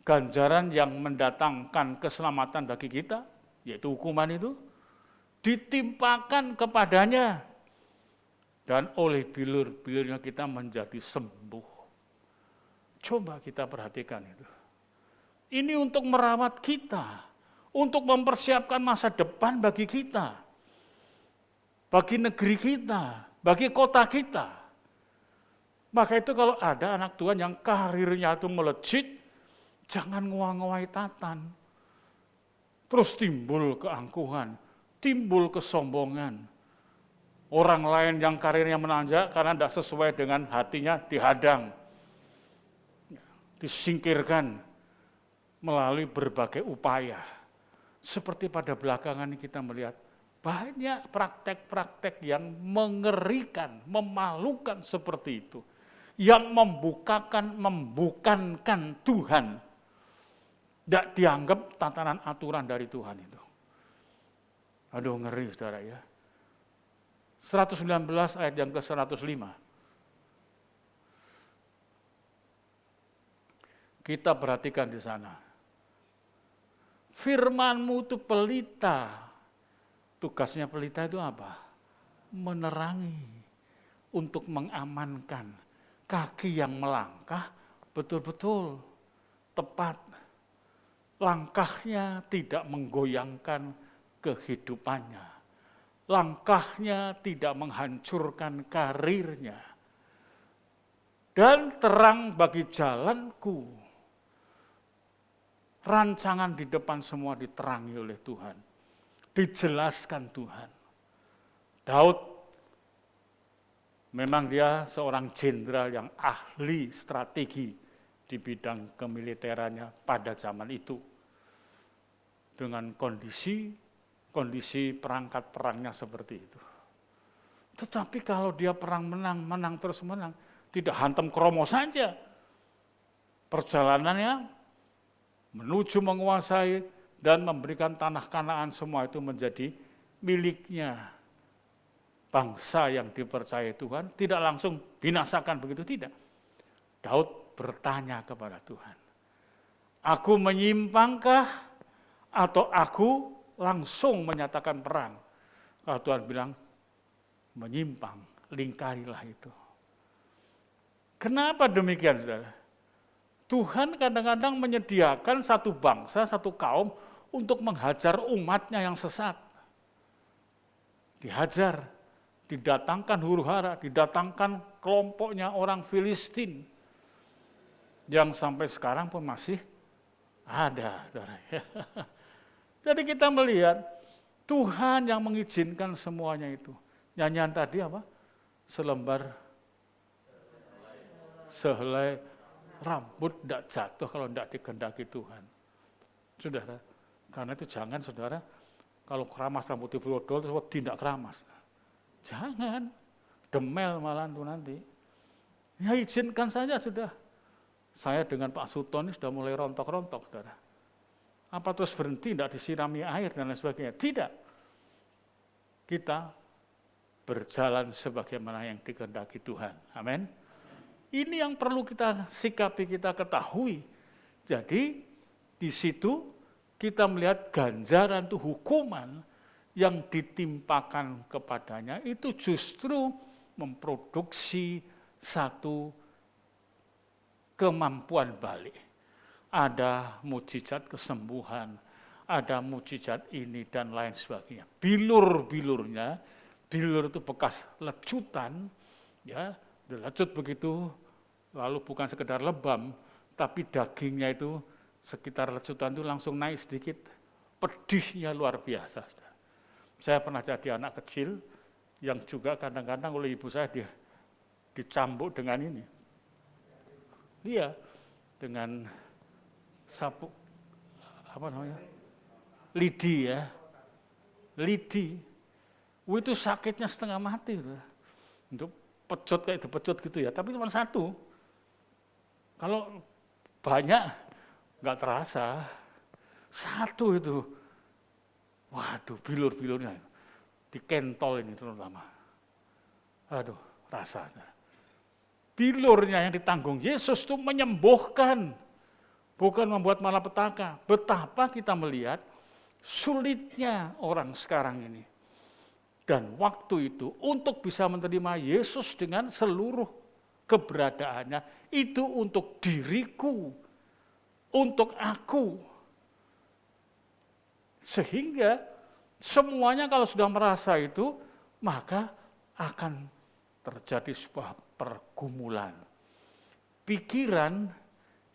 Ganjaran yang mendatangkan keselamatan bagi kita, yaitu hukuman itu, ditimpakan kepadanya. Dan oleh bilur-bilurnya kita menjadi sembuh. Coba kita perhatikan itu. Ini untuk merawat kita. Untuk mempersiapkan masa depan bagi kita. Bagi negeri kita. Bagi kota kita. Maka itu kalau ada anak Tuhan yang karirnya itu melejit, jangan nguang-nguai tatan. Terus timbul keangkuhan, timbul kesombongan. Orang lain yang karirnya menanjak karena tidak sesuai dengan hatinya dihadang. Disingkirkan melalui berbagai upaya. Seperti pada belakangan ini kita melihat banyak praktek-praktek yang mengerikan, memalukan seperti itu. Yang membukankan Tuhan. Tidak dianggap tatanan aturan dari Tuhan itu. Aduh ngeri saudara ya. 119 ayat yang ke-105. Kita perhatikan di sana. Firman-Mu itu pelita. Tugasnya pelita itu apa? Menerangi. Untuk mengamankan. Kaki yang melangkah betul-betul tepat. Langkahnya tidak menggoyangkan kehidupannya. Langkahnya tidak menghancurkan karirnya. Dan terang bagi jalanku. Rancangan di depan semua diterangi oleh Tuhan. Dijelaskan Tuhan. Daud, memang dia seorang jenderal yang ahli strategi di bidang kemiliterannya pada zaman itu. Dengan kondisi perangkat perangnya seperti itu. Tetapi kalau dia perang menang terus menang, Tidak hantam kromo saja. Perjalanannya menuju menguasai dan memberikan tanah Kanaan semua itu menjadi miliknya bangsa yang dipercayai Tuhan, tidak langsung binasakan begitu, tidak. Daud bertanya kepada Tuhan, aku menyimpangkah atau aku langsung menyatakan perang? Kalau Tuhan bilang, menyimpang, lingkarilah itu. Kenapa demikian, saudara? Tuhan kadang-kadang menyediakan satu bangsa, satu kaum untuk menghajar umatnya yang sesat. Dihajar, didatangkan huru-hara, didatangkan kelompoknya orang Filistin yang sampai sekarang pun masih ada. Saudara. Jadi kita melihat Tuhan yang mengizinkan semuanya itu. Nyanyian tadi apa? Sehelai rambut tidak jatuh kalau tidak dikehendaki Tuhan. Saudara, karena itu jangan saudara, kalau keramas rambut dibrodol, terus tidak keramas. Jangan, demel malah itu nanti. Ya izinkan saja sudah. Saya dengan Pak Suton ini sudah mulai rontok-rontok, saudara. Apa terus berhenti, tidak disirami air dan lain sebagainya? Tidak. Kita berjalan sebagaimana yang dikehendaki Tuhan. Amin. Ini yang perlu kita sikapi, kita ketahui. Jadi di situ kita melihat ganjaran itu hukuman yang ditimpakan kepadanya itu justru memproduksi satu kemampuan balik. Ada mujizat kesembuhan, ada mujizat ini dan lain sebagainya. Bilur-bilurnya, bilur itu bekas lecutan, ya, lecut begitu, lalu bukan sekedar lebam, tapi dagingnya itu sekitar lecutan itu langsung naik sedikit, pedihnya luar biasa. Saya pernah jadi anak kecil yang juga kadang-kadang oleh ibu saya dicambuk dengan ini. Iya, dengan sapu, apa namanya? Lidi ya. Lidi. Itu sakitnya setengah mati. Untuk pecut kayak dipecut gitu ya, tapi cuma satu. Kalau banyak nggak terasa. Satu itu. Waduh, bilur-bilurnya dikentol ini terutama. Aduh, rasanya. Bilurnya yang ditanggung Yesus itu menyembuhkan, bukan membuat malapetaka. Betapa kita melihat sulitnya orang sekarang ini. Dan waktu itu untuk bisa menerima Yesus dengan seluruh keberadaannya, itu untuk diriku, untuk aku. Sehingga semuanya kalau sudah merasa itu, maka akan terjadi sebuah pergumulan. Pikiran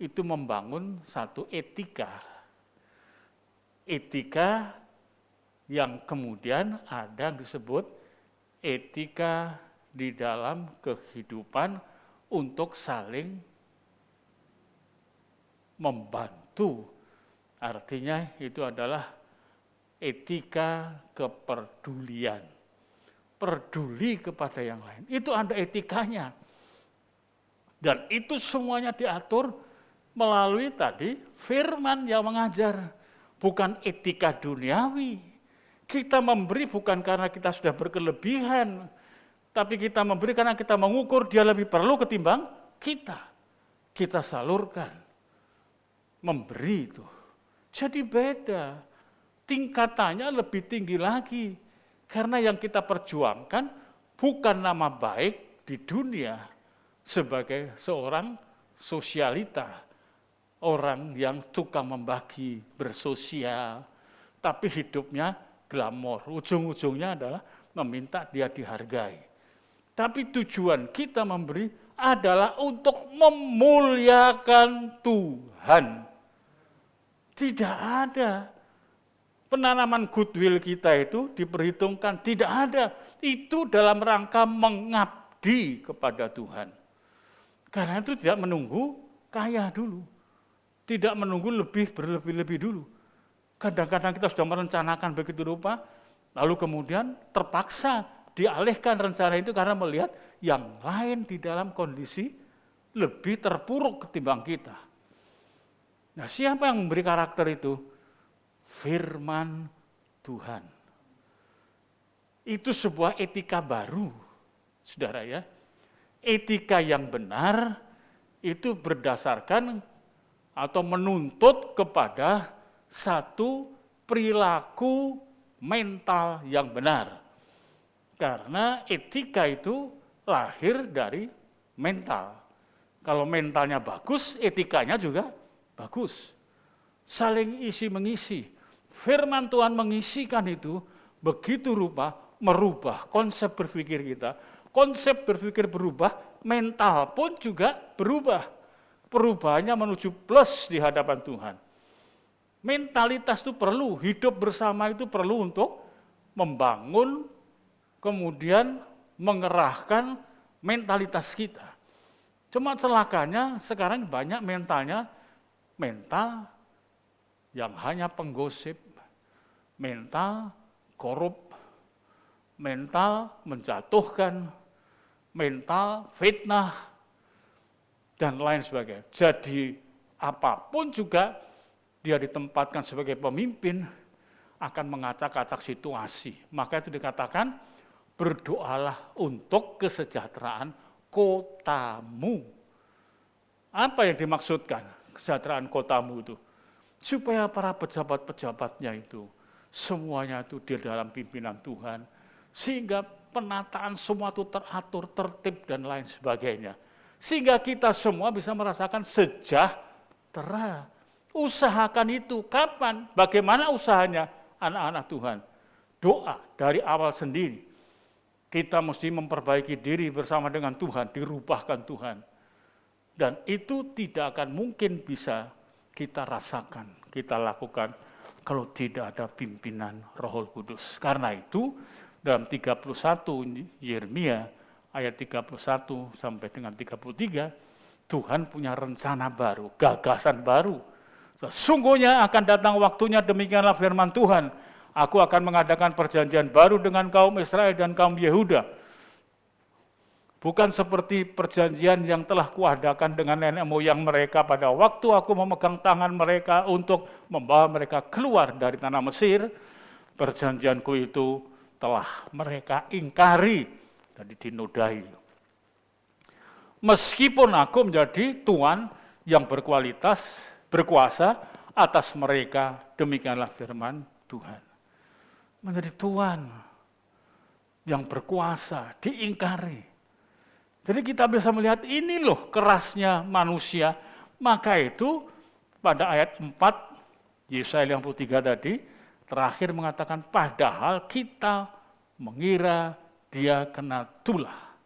itu membangun satu etika. Etika yang kemudian ada yang disebut etika di dalam kehidupan untuk saling membantu. Artinya itu adalah etika kepedulian. Peduli kepada yang lain. Itu ada etikanya. Dan itu semuanya diatur melalui tadi firman yang mengajar. Bukan etika duniawi. Kita memberi bukan karena kita sudah berkelebihan. Tapi kita memberi karena kita mengukur dia lebih perlu ketimbang kita. Kita salurkan. Memberi itu. Jadi beda. Tingkatannya lebih tinggi lagi. Karena yang kita perjuangkan bukan nama baik di dunia sebagai seorang sosialita. Orang yang suka membagi, bersosial, tapi hidupnya glamor. Ujung-ujungnya adalah meminta dia dihargai. Tapi tujuan kita memberi adalah untuk memuliakan Tuhan. Tidak ada. Penanaman goodwill kita itu diperhitungkan, tidak ada. Itu dalam rangka mengabdi kepada Tuhan. Karena itu tidak menunggu kaya dulu. Tidak menunggu berlebih-lebih dulu. Kadang-kadang kita sudah merencanakan begitu rupa, lalu kemudian terpaksa dialihkan rencana itu karena melihat yang lain di dalam kondisi lebih terpuruk ketimbang kita. Nah, siapa yang memberi karakter itu? Firman Tuhan. Itu sebuah etika baru, saudara ya. Etika yang benar itu berdasarkan atau menuntut kepada satu perilaku mental yang benar. Karena etika itu lahir dari mental. Kalau mentalnya bagus, etikanya juga bagus. Saling isi-mengisi. Firman Tuhan mengisikan itu begitu rupa merubah konsep berpikir kita. Konsep berpikir berubah, mental pun juga berubah. Perubahannya menuju plus di hadapan Tuhan. Mentalitas itu perlu, hidup bersama itu perlu untuk membangun, kemudian mengerahkan mentalitas kita. Cuma celakanya sekarang banyak mental yang hanya penggosip, mental korup, mental menjatuhkan, mental fitnah, dan lain sebagainya. Jadi apapun juga dia ditempatkan sebagai pemimpin akan mengacak-acak situasi. Maka itu dikatakan berdoalah untuk kesejahteraan kotamu. Apa yang dimaksudkan kesejahteraan kotamu itu? Supaya para pejabat-pejabatnya itu semuanya itu di dalam pimpinan Tuhan. Sehingga penataan semua itu teratur, tertib dan lain sebagainya. Sehingga kita semua bisa merasakan sejahtera. Usahakan itu. Kapan? Bagaimana usahanya? Anak-anak Tuhan. Doa dari awal sendiri. Kita mesti memperbaiki diri bersama dengan Tuhan, dirubahkan Tuhan. Dan itu tidak akan mungkin bisa kita rasakan, kita lakukan kalau tidak ada pimpinan Roh Kudus. Karena itu dalam 31 Yeremia ayat 31 sampai dengan 33, Tuhan punya rencana baru, gagasan baru. Sesungguhnya akan datang waktunya, demikianlah firman Tuhan. Aku akan mengadakan perjanjian baru dengan kaum Israel dan kaum Yehuda. Bukan seperti perjanjian yang telah kuadakan dengan nenek moyang mereka pada waktu aku memegang tangan mereka untuk membawa mereka keluar dari tanah Mesir. Perjanjianku itu telah mereka ingkari dan dinodai. Meskipun aku menjadi Tuhan yang berkualitas, berkuasa atas mereka, demikianlah firman Tuhan. Menjadi Tuhan yang berkuasa, diingkari. Jadi kita bisa melihat ini loh kerasnya manusia. Maka itu pada ayat 4, Yesaya 53 tadi, terakhir mengatakan, padahal kita mengira dia kena tulah.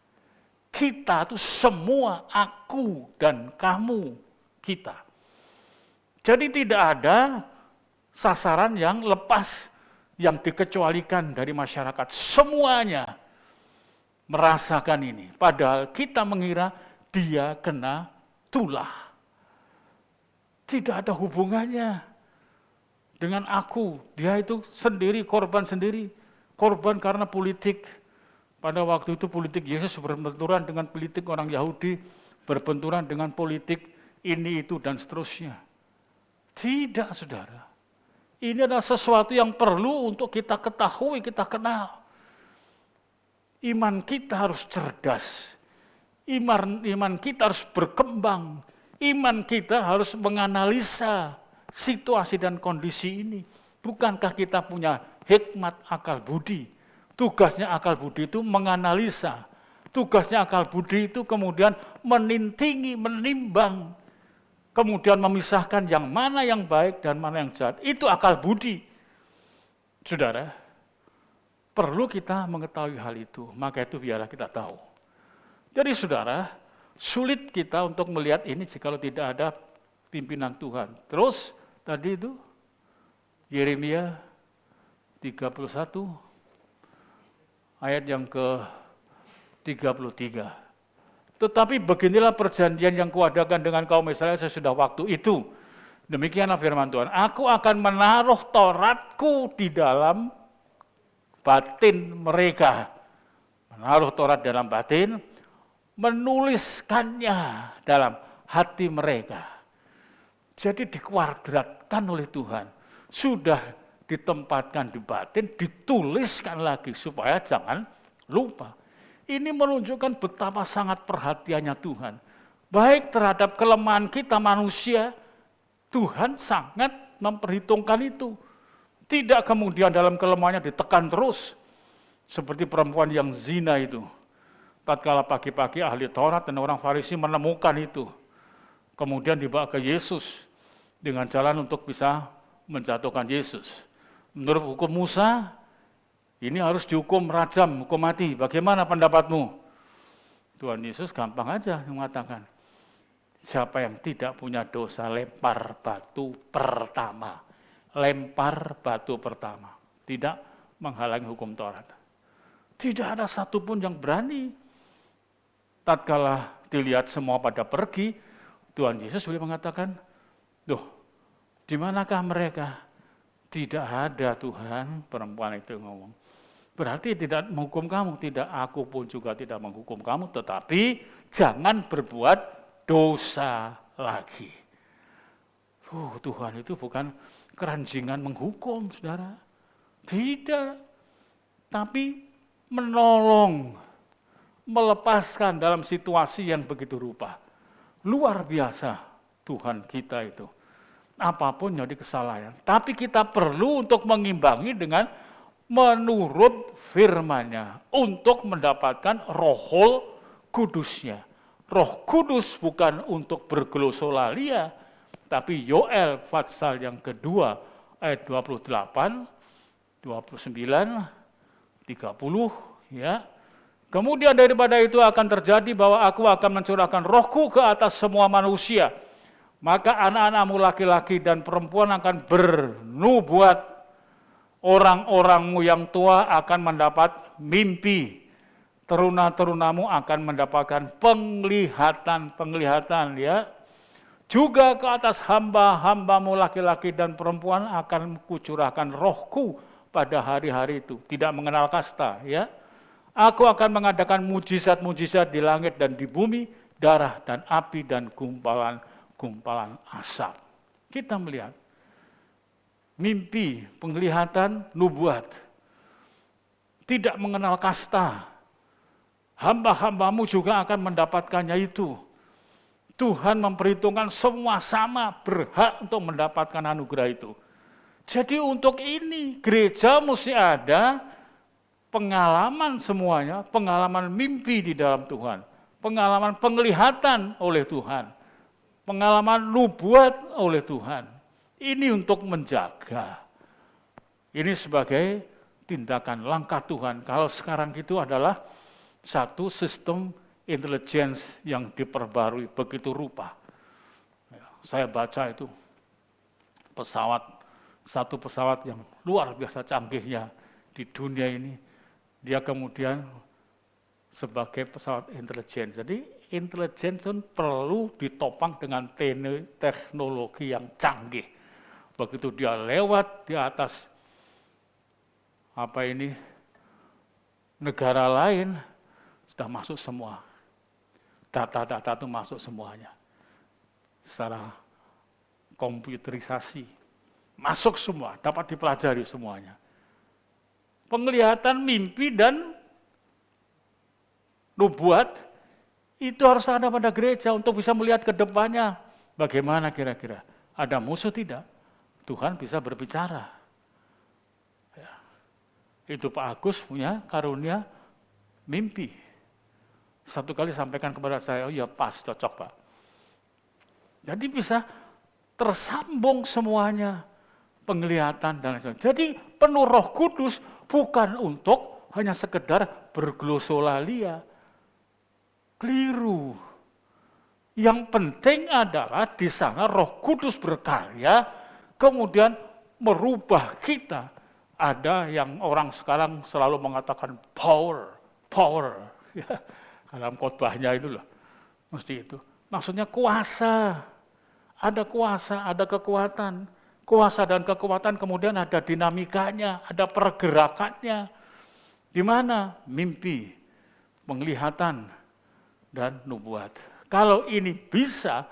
Kita itu semua, aku dan kamu, kita. Jadi tidak ada sasaran yang lepas, yang dikecualikan dari masyarakat. Semuanya merasakan ini. Padahal kita mengira dia kena tulah. Tidak ada hubungannya dengan aku. Dia itu sendiri, korban sendiri. Korban karena politik. Pada waktu itu politik Yesus berbenturan dengan politik orang Yahudi. Berbenturan dengan politik ini, itu, dan seterusnya. Tidak, saudara. Ini adalah sesuatu yang perlu untuk kita ketahui, kita kenal. Iman kita harus cerdas. Iman kita harus berkembang. Iman kita harus menganalisa situasi dan kondisi ini. Bukankah kita punya hikmat akal budi? Tugasnya akal budi itu menganalisa. Tugasnya akal budi itu kemudian menintingi, menimbang. Kemudian memisahkan yang mana yang baik dan mana yang jahat. Itu akal budi. Saudara, perlu kita mengetahui hal itu. Maka itu biarlah kita tahu. Jadi saudara, sulit kita untuk melihat ini jika tidak ada pimpinan Tuhan. Terus tadi itu Yeremia 31 ayat yang ke-33. Tetapi beginilah perjanjian yang kuadakan dengan kaum Israel sesudah waktu itu. Demikianlah firman Tuhan. Aku akan menaruh Tauratku di dalam batin mereka. Menaruh Taurat dalam batin, menuliskannya dalam hati mereka. Jadi dikuadratkan oleh Tuhan, sudah ditempatkan di batin, dituliskan lagi supaya jangan lupa. Ini menunjukkan betapa sangat perhatiannya Tuhan. Baik terhadap kelemahan kita manusia, Tuhan sangat memperhitungkan itu. Tidak kemudian dalam kelemahannya ditekan terus. Seperti perempuan yang zina itu. Tatkala pagi-pagi ahli Taurat dan orang Farisi menemukan itu. Kemudian dibawa ke Yesus dengan jalan untuk bisa menjatuhkan Yesus. Menurut hukum Musa, ini harus dihukum rajam, hukum mati. Bagaimana pendapatmu? Tuhan Yesus gampang aja mengatakan, siapa yang tidak punya dosa, lempar batu pertama. Lempar batu pertama. Tidak menghalangi hukum Taurat. Tidak ada satupun yang berani. Tatkala dilihat semua pada pergi, Tuhan Yesus boleh mengatakan, "Duh, di manakah mereka?" Tidak ada Tuhan, perempuan itu ngomong. Berarti tidak menghukum kamu, tidak, aku pun juga tidak menghukum kamu, tetapi jangan berbuat dosa lagi. Tuhan itu bukan keranjingan menghukum, saudara. Tidak, tapi menolong, melepaskan dalam situasi yang begitu rupa. Luar biasa Tuhan kita itu. Apapun jadi kesalahan. Tapi kita perlu untuk mengimbangi dengan menurut firman-Nya untuk mendapatkan Roh Kudus-Nya. Roh Kudus bukan untuk berglosolalia, tapi Yoel pasal yang kedua ayat 28, 29, 30 ya. Kemudian daripada itu akan terjadi bahwa aku akan mencurahkan rohku ke atas semua manusia. Maka anak-anakmu laki-laki dan perempuan akan bernubuat. Orang-orangmu yang tua akan mendapat mimpi. Teruna-terunamu akan mendapatkan penglihatan ya. Juga ke atas hamba-hambamu laki-laki dan perempuan akan kucurahkan rohku pada hari-hari itu. Tidak mengenal kasta ya. Aku akan mengadakan mujizat-mujizat di langit dan di bumi, darah dan api dan gumpalan asap. Kita melihat mimpi, penglihatan, nubuat. Tidak mengenal kasta. Hamba-hambamu juga akan mendapatkannya itu. Tuhan memperhitungkan semua sama berhak untuk mendapatkan anugerah itu. Jadi untuk ini gereja mesti ada pengalaman semuanya, pengalaman mimpi di dalam Tuhan, pengalaman penglihatan oleh Tuhan, pengalaman nubuat oleh Tuhan. Ini untuk menjaga. Ini sebagai tindakan langkah Tuhan. Kalau sekarang itu adalah satu sistem intelligence yang diperbarui begitu rupa. Saya baca itu satu pesawat yang luar biasa canggihnya di dunia ini. Dia kemudian sebagai pesawat intelijen. Jadi intelijen itu perlu ditopang dengan teknologi yang canggih. Begitu dia lewat di atas negara lain, sudah masuk semua. Data-data itu masuk semuanya. Secara komputerisasi. Masuk semua, dapat dipelajari semuanya. Penglihatan mimpi dan nubuat itu harus ada pada gereja untuk bisa melihat ke depannya. Bagaimana kira-kira? Ada musuh tidak? Tuhan bisa berbicara. Ya. Itu Pak Agus punya karunia mimpi. Satu kali sampaikan kepada saya, oh ya pas, cocok Pak. Jadi bisa tersambung semuanya. Penglihatan dan lain-lain. Jadi penuh Roh Kudus bukan untuk hanya sekedar berglosolalia. Keliru. Yang penting adalah di sana Roh Kudus berkarya, kemudian merubah kita. Ada yang orang sekarang selalu mengatakan power. Ya, dalam khotbahnya itu loh. Mesti itu. Maksudnya kuasa. Ada kuasa, ada kekuatan. Kuasa dan kekuatan kemudian ada dinamikanya, ada pergerakannya. Di mana? Mimpi, penglihatan, dan nubuat. Kalau ini bisa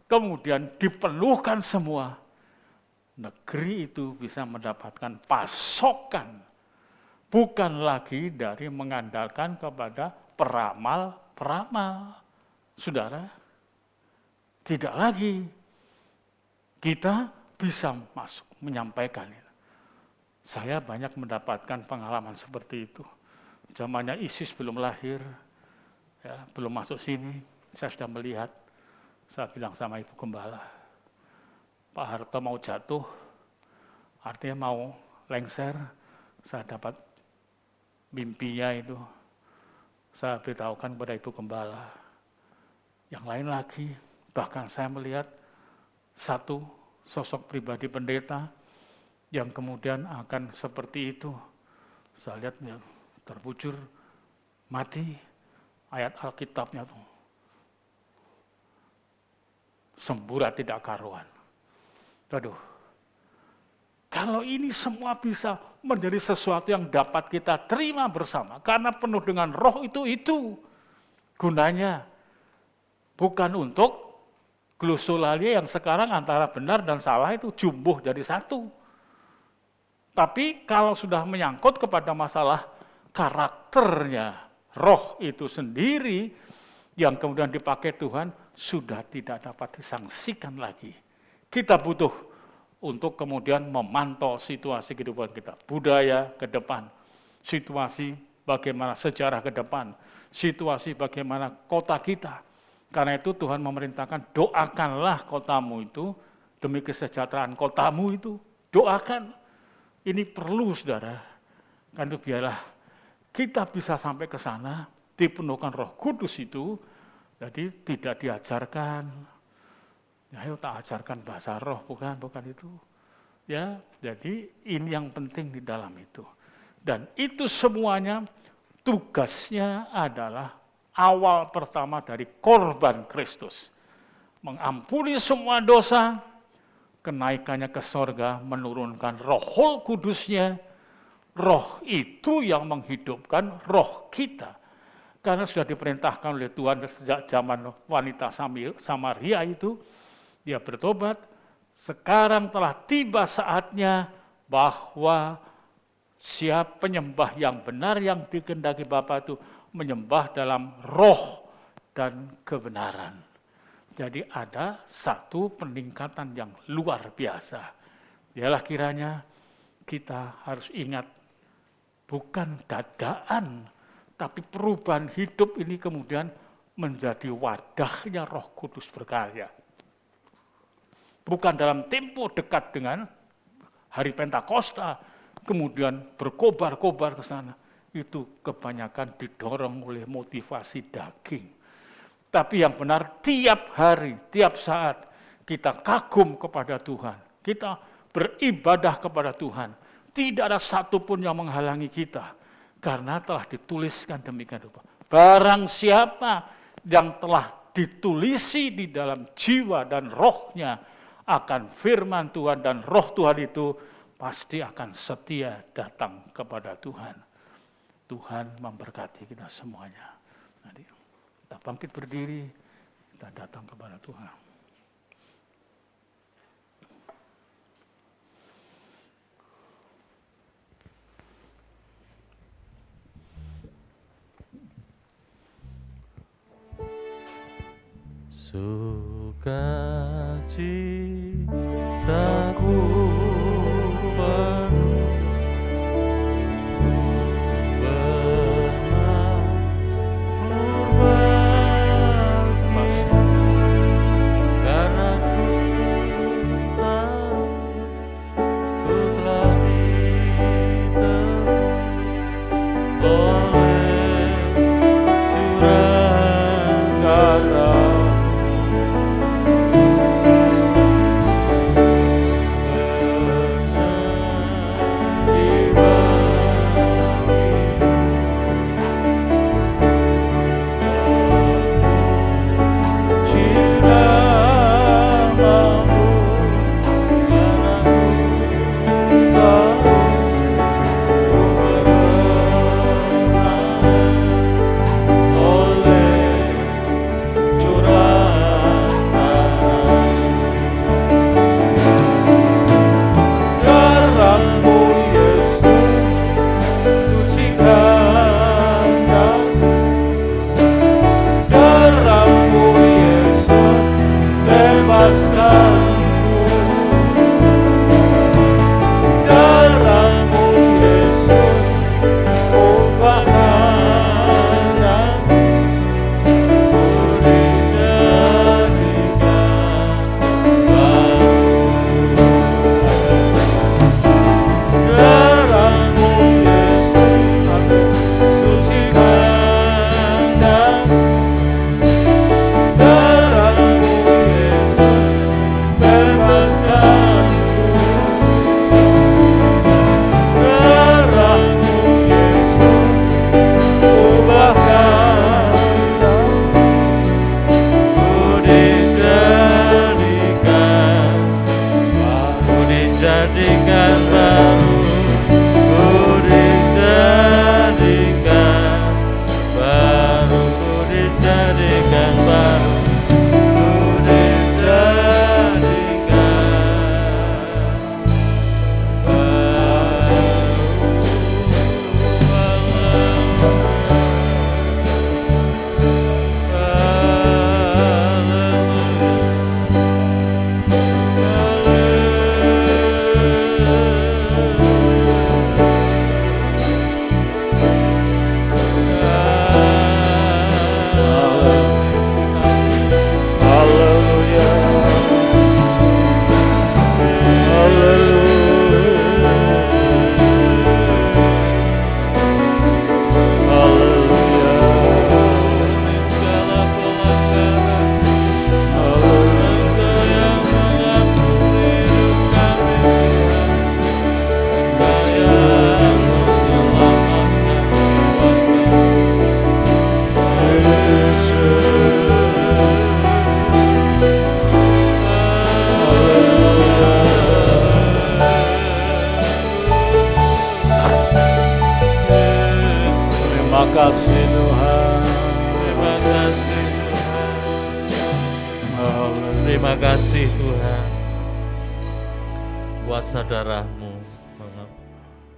kemudian dipenuhkan semua, negeri itu bisa mendapatkan pasokan, bukan lagi dari mengandalkan kepada peramal-peramal. Saudara, tidak lagi kita bisa masuk menyampaikan itu. Saya banyak mendapatkan pengalaman seperti itu. Zamannya ISIS belum lahir, ya, belum masuk sini, saya sudah melihat. Saya bilang sama Ibu Gembala, Pak Harto mau jatuh, artinya mau lengser. Saya dapat mimpinya itu, saya beritahukan kepada Ibu Gembala. Yang lain lagi, bahkan saya melihat satu sosok pribadi pendeta yang kemudian akan seperti itu. Saya lihat ya, terbujur, mati, ayat Alkitabnya tuh semburat tidak karuan. Aduh, kalau ini semua bisa menjadi sesuatu yang dapat kita terima bersama, karena penuh dengan roh itu gunanya bukan untuk glosolalia yang sekarang antara benar dan salah itu jumbuh jadi satu. Tapi kalau sudah menyangkut kepada masalah karakternya, roh itu sendiri yang kemudian dipakai Tuhan, sudah tidak dapat disangsikan lagi. Kita butuh untuk kemudian memantau situasi kehidupan kita, budaya ke depan, situasi bagaimana sejarah ke depan, situasi bagaimana kota kita. Karena itu Tuhan memerintahkan, doakanlah kotamu itu, demi kesejahteraan kotamu itu, doakan. Ini perlu, saudara. Kan itu biarlah kita bisa sampai ke sana, dipenuhkan Roh Kudus itu, jadi tidak diajarkan, ya ayo tak ajarkan bahasa roh, bukan itu. Ya, jadi ini yang penting di dalam itu. Dan itu semuanya tugasnya adalah awal pertama dari korban Kristus. Mengampuni semua dosa, kenaikannya ke sorga, menurunkan Roh Kudusnya. Roh itu yang menghidupkan roh kita. Karena sudah diperintahkan oleh Tuhan sejak zaman wanita Samaria itu, dia bertobat. Sekarang telah tiba saatnya bahwa siapa penyembah yang benar yang dikehendaki Bapa itu menyembah dalam roh dan kebenaran. Jadi ada satu peningkatan yang luar biasa. Dialah kiranya kita harus ingat, bukan dadaan, tapi perubahan hidup ini kemudian menjadi wadahnya Roh Kudus berkarya. Bukan dalam tempo dekat dengan hari Pentakosta, kemudian berkobar-kobar ke sana. Itu kebanyakan didorong oleh motivasi daging. Tapi yang benar, tiap hari, tiap saat kita kagum kepada Tuhan. Kita beribadah kepada Tuhan. Tidak ada satupun yang menghalangi kita. Karena telah dituliskan demikian rupa. Barang siapa yang telah ditulisi di dalam jiwa dan rohnya akan firman Tuhan dan roh Tuhan itu pasti akan setia datang kepada Tuhan. Tuhan memberkati kita semuanya. Nanti kita bangkit berdiri, kita datang kepada Tuhan. Sukacitaku penuh bermakmur bagi, karena ku tahu ku telah ditebus oleh curah darah. kasih Tuhan. Terima kasih Tuhan. Terima kasih Tuhan. Kuasa darah-Mu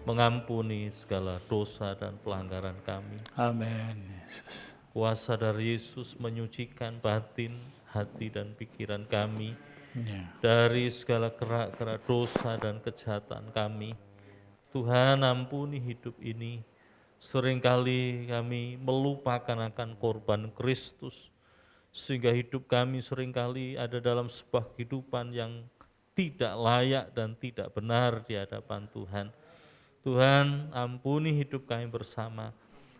mengampuni segala dosa dan pelanggaran kami. Amin. Yesus. Kuasa dari Yesus menyucikan batin, hati dan pikiran kami Ya. dari segala kerak-kerak dosa dan kejahatan kami. Tuhan, ampuni hidup ini. Seringkali kami melupakan akan korban Kristus, sehingga hidup kami seringkali ada dalam sebuah kehidupan yang tidak layak dan tidak benar di hadapan Tuhan. Tuhan, ampuni hidup kami bersama,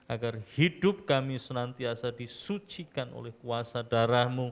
agar hidup kami senantiasa disucikan oleh kuasa darah-Mu,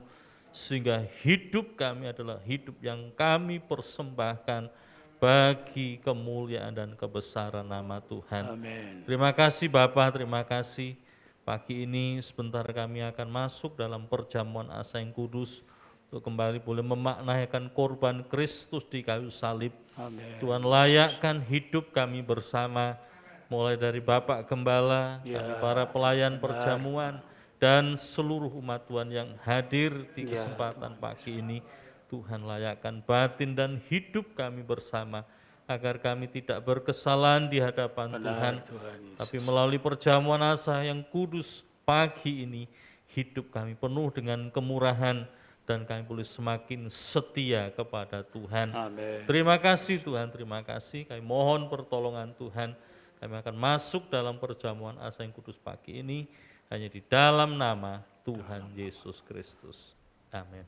sehingga hidup kami adalah hidup yang kami persembahkan bagi kemuliaan dan kebesaran nama Tuhan. Amin. Terima kasih Bapa, terima kasih. Pagi ini sebentar kami akan masuk dalam perjamuan asa yang kudus, untuk kembali boleh memaknaikan korban Kristus di kayu salib. Amin. Tuhan, layakkan hidup kami bersama, mulai dari Bapak Gembala, Ya. kami para pelayan perjamuan, dan seluruh umat Tuhan yang hadir di Ya. kesempatan pagi ini. Tuhan, layakkan batin dan hidup kami bersama, agar kami tidak berkesalahan di hadapan Benar, Tuhan, Tuhan Yesus. tapi melalui perjamuan asa yang kudus pagi ini, hidup kami penuh dengan kemurahan, dan kami boleh semakin setia kepada Tuhan. Amin. Terima kasih Tuhan, terima kasih. Kami mohon pertolongan Tuhan. Kami akan masuk dalam perjamuan asa yang kudus pagi ini, hanya di dalam nama Tuhan Yesus Kristus. Amin.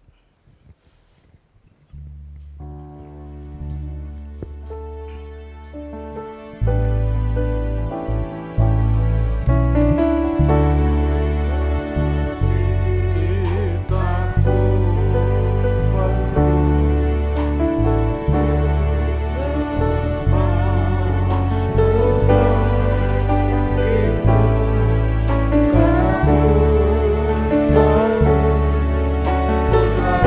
Putra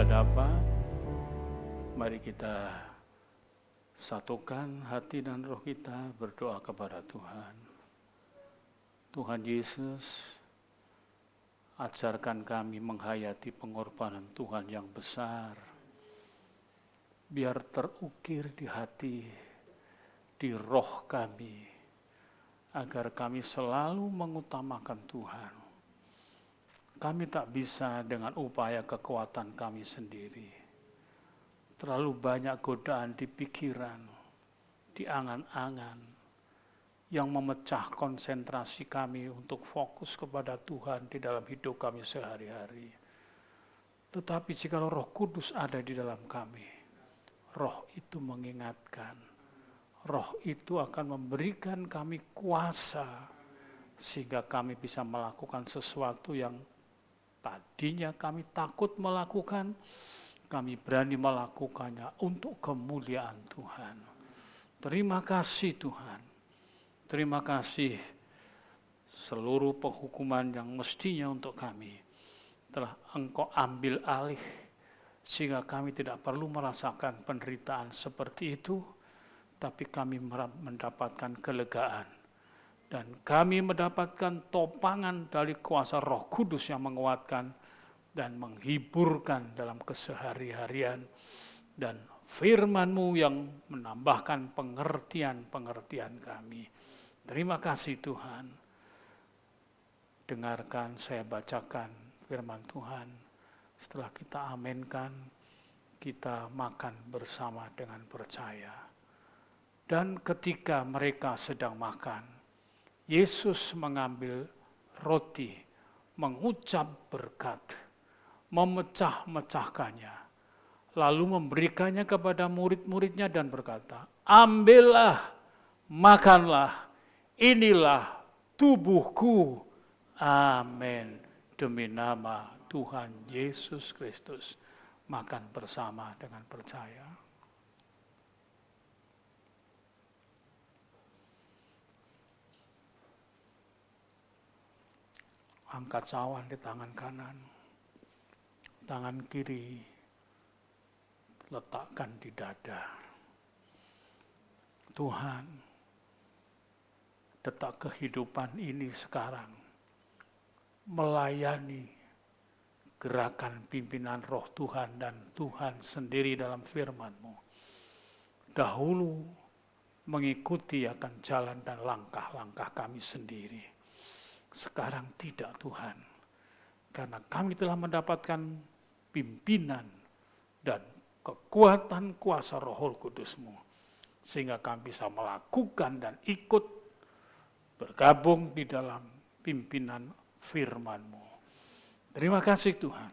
sudah dapat, mari kita satukan hati dan roh kita berdoa kepada Tuhan. Tuhan Yesus, ajarkan kami menghayati pengorbanan Tuhan yang besar, biar terukir di hati, di roh kami, agar kami selalu mengutamakan Tuhan. Kami tak bisa dengan upaya kekuatan kami sendiri. Terlalu banyak godaan di pikiran, di angan-angan, yang memecah konsentrasi kami untuk fokus kepada Tuhan di dalam hidup kami sehari-hari. Tetapi jika Roh Kudus ada di dalam kami, Roh itu mengingatkan, Roh itu akan memberikan kami kuasa, sehingga kami bisa melakukan sesuatu yang tadinya kami takut melakukan, kami berani melakukannya untuk kemuliaan Tuhan. Terima kasih Tuhan. Terima kasih seluruh penghukuman yang mestinya untuk kami telah Engkau ambil alih, sehingga kami tidak perlu merasakan penderitaan seperti itu, tapi kami mendapatkan kelegaan. Dan kami mendapatkan topangan dari kuasa Roh Kudus yang menguatkan dan menghiburkan dalam kesehari-harian. Dan firman-Mu yang menambahkan pengertian-pengertian kami. Terima kasih Tuhan. Dengarkan saya bacakan firman Tuhan. Setelah kita aminkan, kita makan bersama dengan percaya. Dan ketika mereka sedang makan, Yesus mengambil roti, mengucap berkat, memecah-mecahkannya, lalu memberikannya kepada murid-muridnya dan berkata, ambillah, makanlah, inilah tubuhku. Amin. Demi nama Tuhan Yesus Kristus, makan bersama dengan percaya. Angkat cawan di tangan kanan, tangan kiri letakkan di dada. Tuhan, detak kehidupan ini sekarang melayani gerakan pimpinan roh Tuhan dan Tuhan sendiri dalam firman-Mu. Dahulu mengikuti akan jalan dan langkah-langkah kami sendiri. Sekarang tidak Tuhan, karena kami telah mendapatkan pimpinan dan kekuatan kuasa Roh Kudus-Mu, sehingga kami bisa melakukan dan ikut bergabung di dalam pimpinan firman-Mu. Terima kasih Tuhan.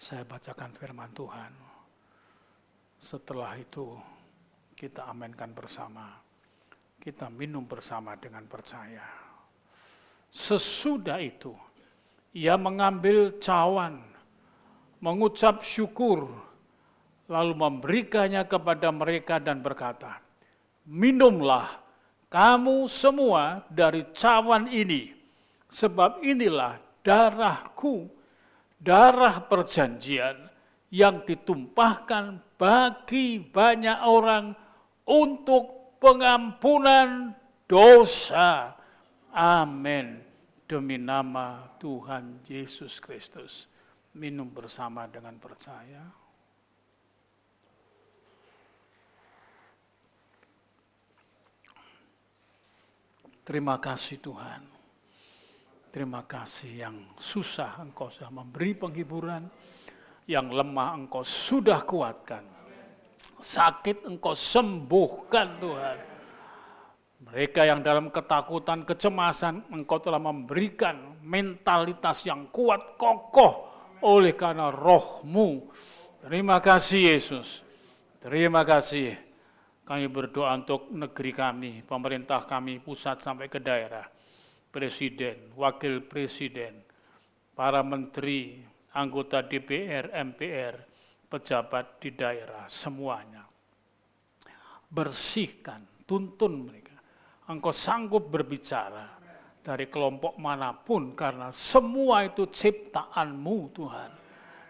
Saya bacakan firman Tuhan. Setelah itu kita aminkan bersama, kita minum bersama dengan percaya. Sesudah itu, ia mengambil cawan, mengucap syukur, lalu memberikannya kepada mereka dan berkata, minumlah kamu semua dari cawan ini, sebab inilah darahku, darah perjanjian yang ditumpahkan bagi banyak orang untuk pengampunan dosa. Amin. Demi nama Tuhan Yesus Kristus. Minum bersama dengan percaya. Terima kasih Tuhan. Terima kasih yang susah Engkau sudah memberi penghiburan, yang lemah Engkau sudah kuatkan. Sakit Engkau sembuhkan Tuhan. Mereka yang dalam ketakutan, kecemasan, Engkau telah memberikan mentalitas yang kuat, kokoh oleh karena Roh-Mu. Terima kasih Yesus. Terima kasih. Kami berdoa untuk negeri kami, pemerintah kami, pusat sampai ke daerah. Presiden, wakil presiden, para menteri, anggota DPR, MPR, pejabat di daerah, semuanya. Bersihkan, tuntun mereka. Engkau sanggup berbicara dari kelompok manapun, karena semua itu ciptaan-Mu Tuhan.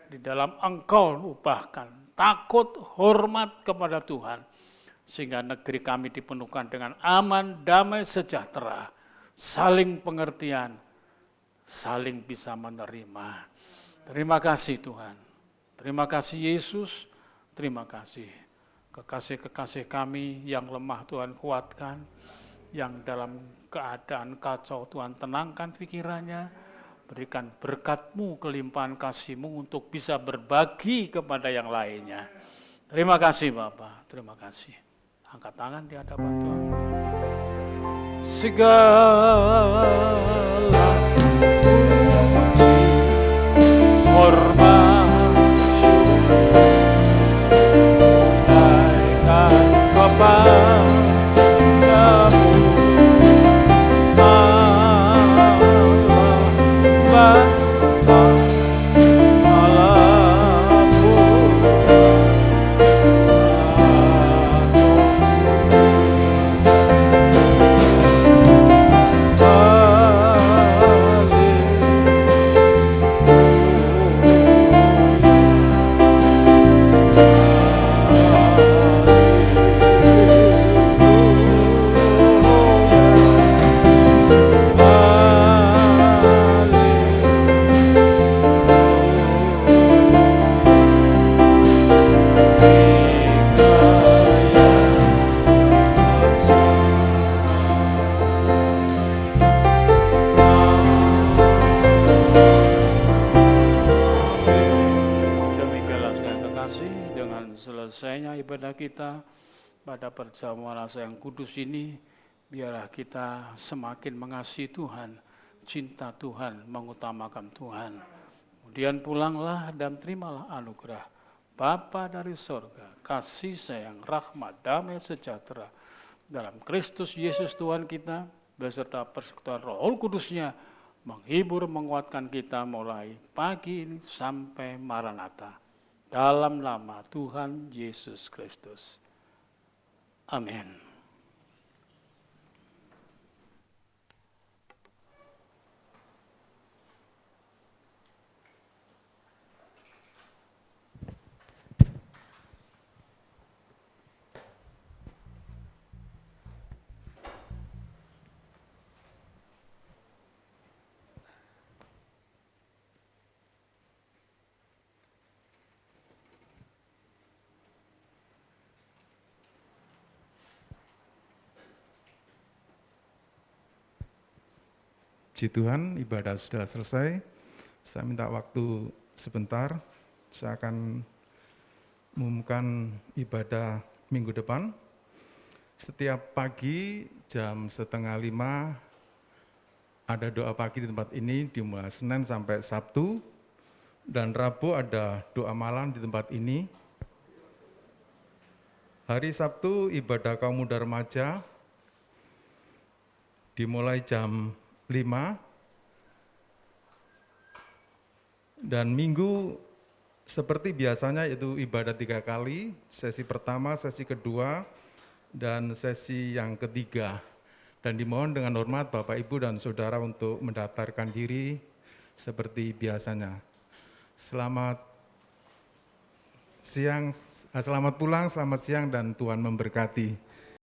di dalam Engkau ubahkan. Takut, hormat kepada Tuhan. Sehingga negeri kami dipenuhkan dengan aman, damai, sejahtera. Saling pengertian, saling bisa menerima. Terima kasih Tuhan. Terima kasih Yesus. Terima kasih. Kekasih-kekasih kami yang lemah Tuhan kuatkan. Yang dalam keadaan kacau Tuhan tenangkan pikirannya. Berikan berkat-Mu, kelimpahan kasih-Mu untuk bisa berbagi kepada yang lainnya. Terima kasih Bapa, terima kasih. Angkat tangan di hadapan Tuhan. Segala puji, hormat, naikkan kepada-Mu. Selesainya ibadah kita pada perjamuan rasa yang kudus ini, biarlah kita semakin mengasihi Tuhan, cinta Tuhan, mengutamakan Tuhan. Kemudian pulanglah dan terimalah anugerah Bapa dari sorga, kasih sayang, rahmat, damai, sejahtera dalam Kristus Yesus Tuhan kita, beserta persekutuan Roh Kudusnya, menghibur, menguatkan kita mulai pagi ini sampai Maranatha. Dalam nama Tuhan Yesus Kristus. Amin. Puji Tuhan, ibadah sudah selesai. Saya minta waktu sebentar. Saya akan mengumumkan ibadah minggu depan. Setiap pagi jam 4:30 ada doa pagi di tempat ini, dimulai Senin sampai Sabtu. Dan Rabu ada doa malam di tempat ini. Hari Sabtu ibadah kaum muda remaja dimulai jam 5, dan minggu seperti biasanya itu ibadah 3 kali, sesi pertama, sesi kedua, dan sesi yang ketiga. Dan dimohon dengan hormat Bapak, Ibu, dan Saudara untuk mendaftarkan diri seperti biasanya. Selamat pulang, selamat siang, dan Tuhan memberkati.